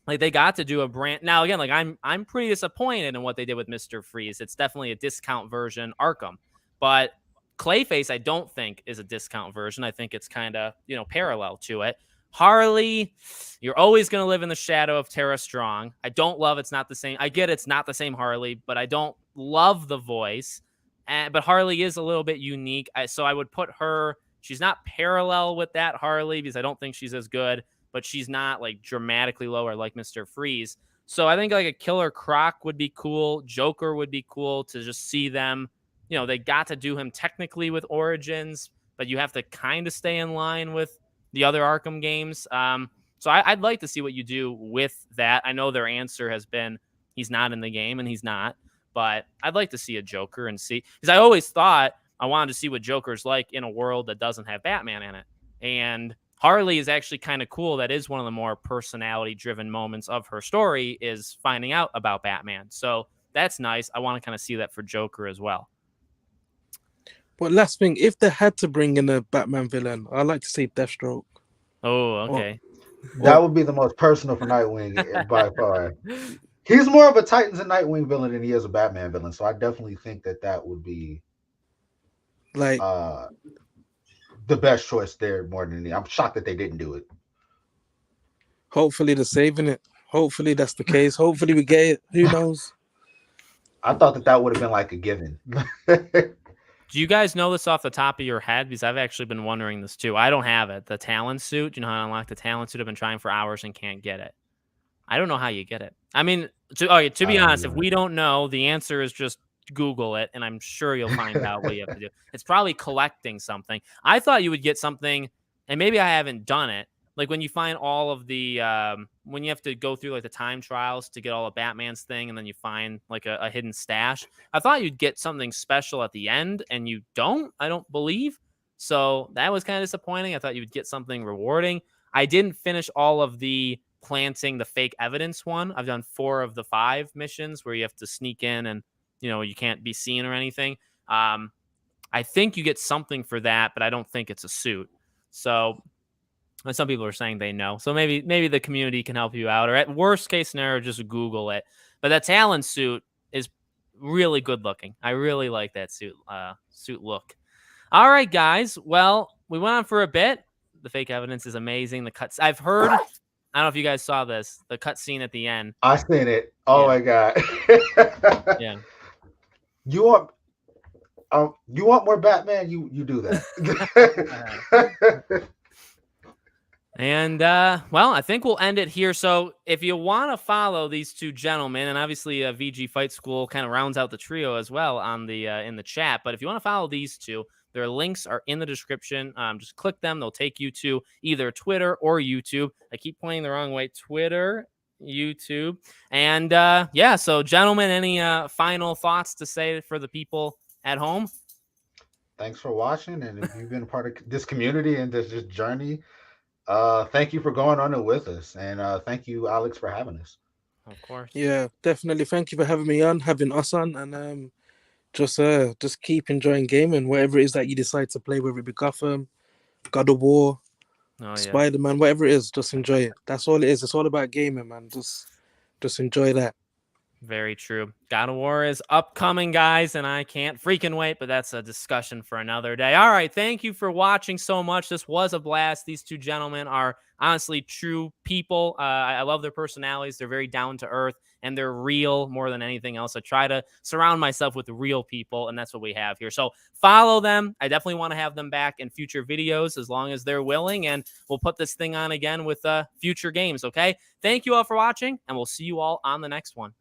Like they got to do a brand now again. Like I'm pretty disappointed in what they did with Mr. Freeze. It's definitely a discount version Arkham, but Clayface I don't think is a discount version. I think it's kind of parallel to it. Harley, you're always going to live in the shadow of Tara Strong. I don't love it's not the same. I get it's not the same Harley, but I don't love the voice. But Harley is a little bit unique. So I would put her. She's not parallel with that Harley because I don't think she's as good, but she's not like dramatically lower like Mr. Freeze. So I think like a Killer Croc would be cool. Joker would be cool to just see them. They got to do him technically with Origins, but you have to kind of stay in line with the other Arkham games. So I'd like to see what you do with that. I know their answer has been he's not in the game, and he's not. But I'd like to see a Joker and see, because I always thought I wanted to see what Joker's like in a world that doesn't have Batman in it. And Harley is actually kind of cool. That is one of the more personality-driven moments of her story is finding out about Batman. So that's nice. I want to kind of see that for Joker as well. But last thing, if they had to bring in a Batman villain, I'd like to see Deathstroke. Oh, okay. That would be the most personal for Nightwing by far. He's more of a Titans and Nightwing villain than he is a Batman villain. So I definitely think that would be like the best choice there more than any. I'm shocked that they didn't do it. Hopefully they're saving it. Hopefully that's the case. Hopefully we get it. Who knows? I thought that would have been like a given. Do you guys know this off the top of your head? Because I've actually been wondering this too. I don't have it. The talent suit. You know how to unlock the talent suit? I've been trying for hours and can't get it. I don't know how you get it. I mean, to I be don't honest, if either. we don't know, the answer is just Google it, and I'm sure you'll find out what you have to do. It's probably collecting something. I thought you would get something, and maybe I haven't done it. Like when you find all of the when you have to go through like the time trials to get all of Batman's thing, and then you find like a hidden stash. I thought you'd get something special at the end, and you don't. I don't believe. So that was kind of disappointing. I thought you would get something rewarding. I didn't finish all of the planting the fake evidence one. I've done 4 of the 5 missions where you have to sneak in and you can't be seen or anything. I think you get something for that, but I don't think it's a suit. So some people are saying they know. So maybe the community can help you out, or at worst case scenario, just Google it. But that Talon suit is really good looking. I really like that suit look. All right, guys. Well, we went on for a bit. The fake evidence is amazing. The cuts I've heard. I don't know if you guys saw this. The cut scene at the end. I seen it. Oh Yeah. my god. Yeah. You want more Batman? You do that. And well, I think we'll end it here. So if you want to follow these two gentlemen, and obviously VG Fight School kind of rounds out the trio as well on the in the chat. But if you want to follow these two, their links are in the description. Just click them; they'll take you to either Twitter or YouTube. I keep pointing the wrong way: Twitter, YouTube, and yeah. So, gentlemen, any final thoughts to say for the people at home? Thanks for watching, and if you've been a part of this community and this journey, thank you for going on it with us, and thank you, Alex, for having us. Of course. Yeah, definitely. Thank you for having me on, having us on, and just keep enjoying gaming, whatever it is that you decide to play, whether it be Gotham, God of War, Spider-Man, whatever it is, just enjoy it. That's all it is. It's all about gaming, man. Just enjoy that. Very true. God of War is upcoming, guys, and I can't freaking wait, but that's a discussion for another day. All right. Thank you for watching so much. This was a blast. These two gentlemen are honestly true people. I love their personalities. They're very down to earth, and they're real more than anything else. I try to surround myself with real people, and that's what we have here. So follow them. I definitely want to have them back in future videos as long as they're willing, and we'll put this thing on again with future games, okay? Thank you all for watching, and we'll see you all on the next one.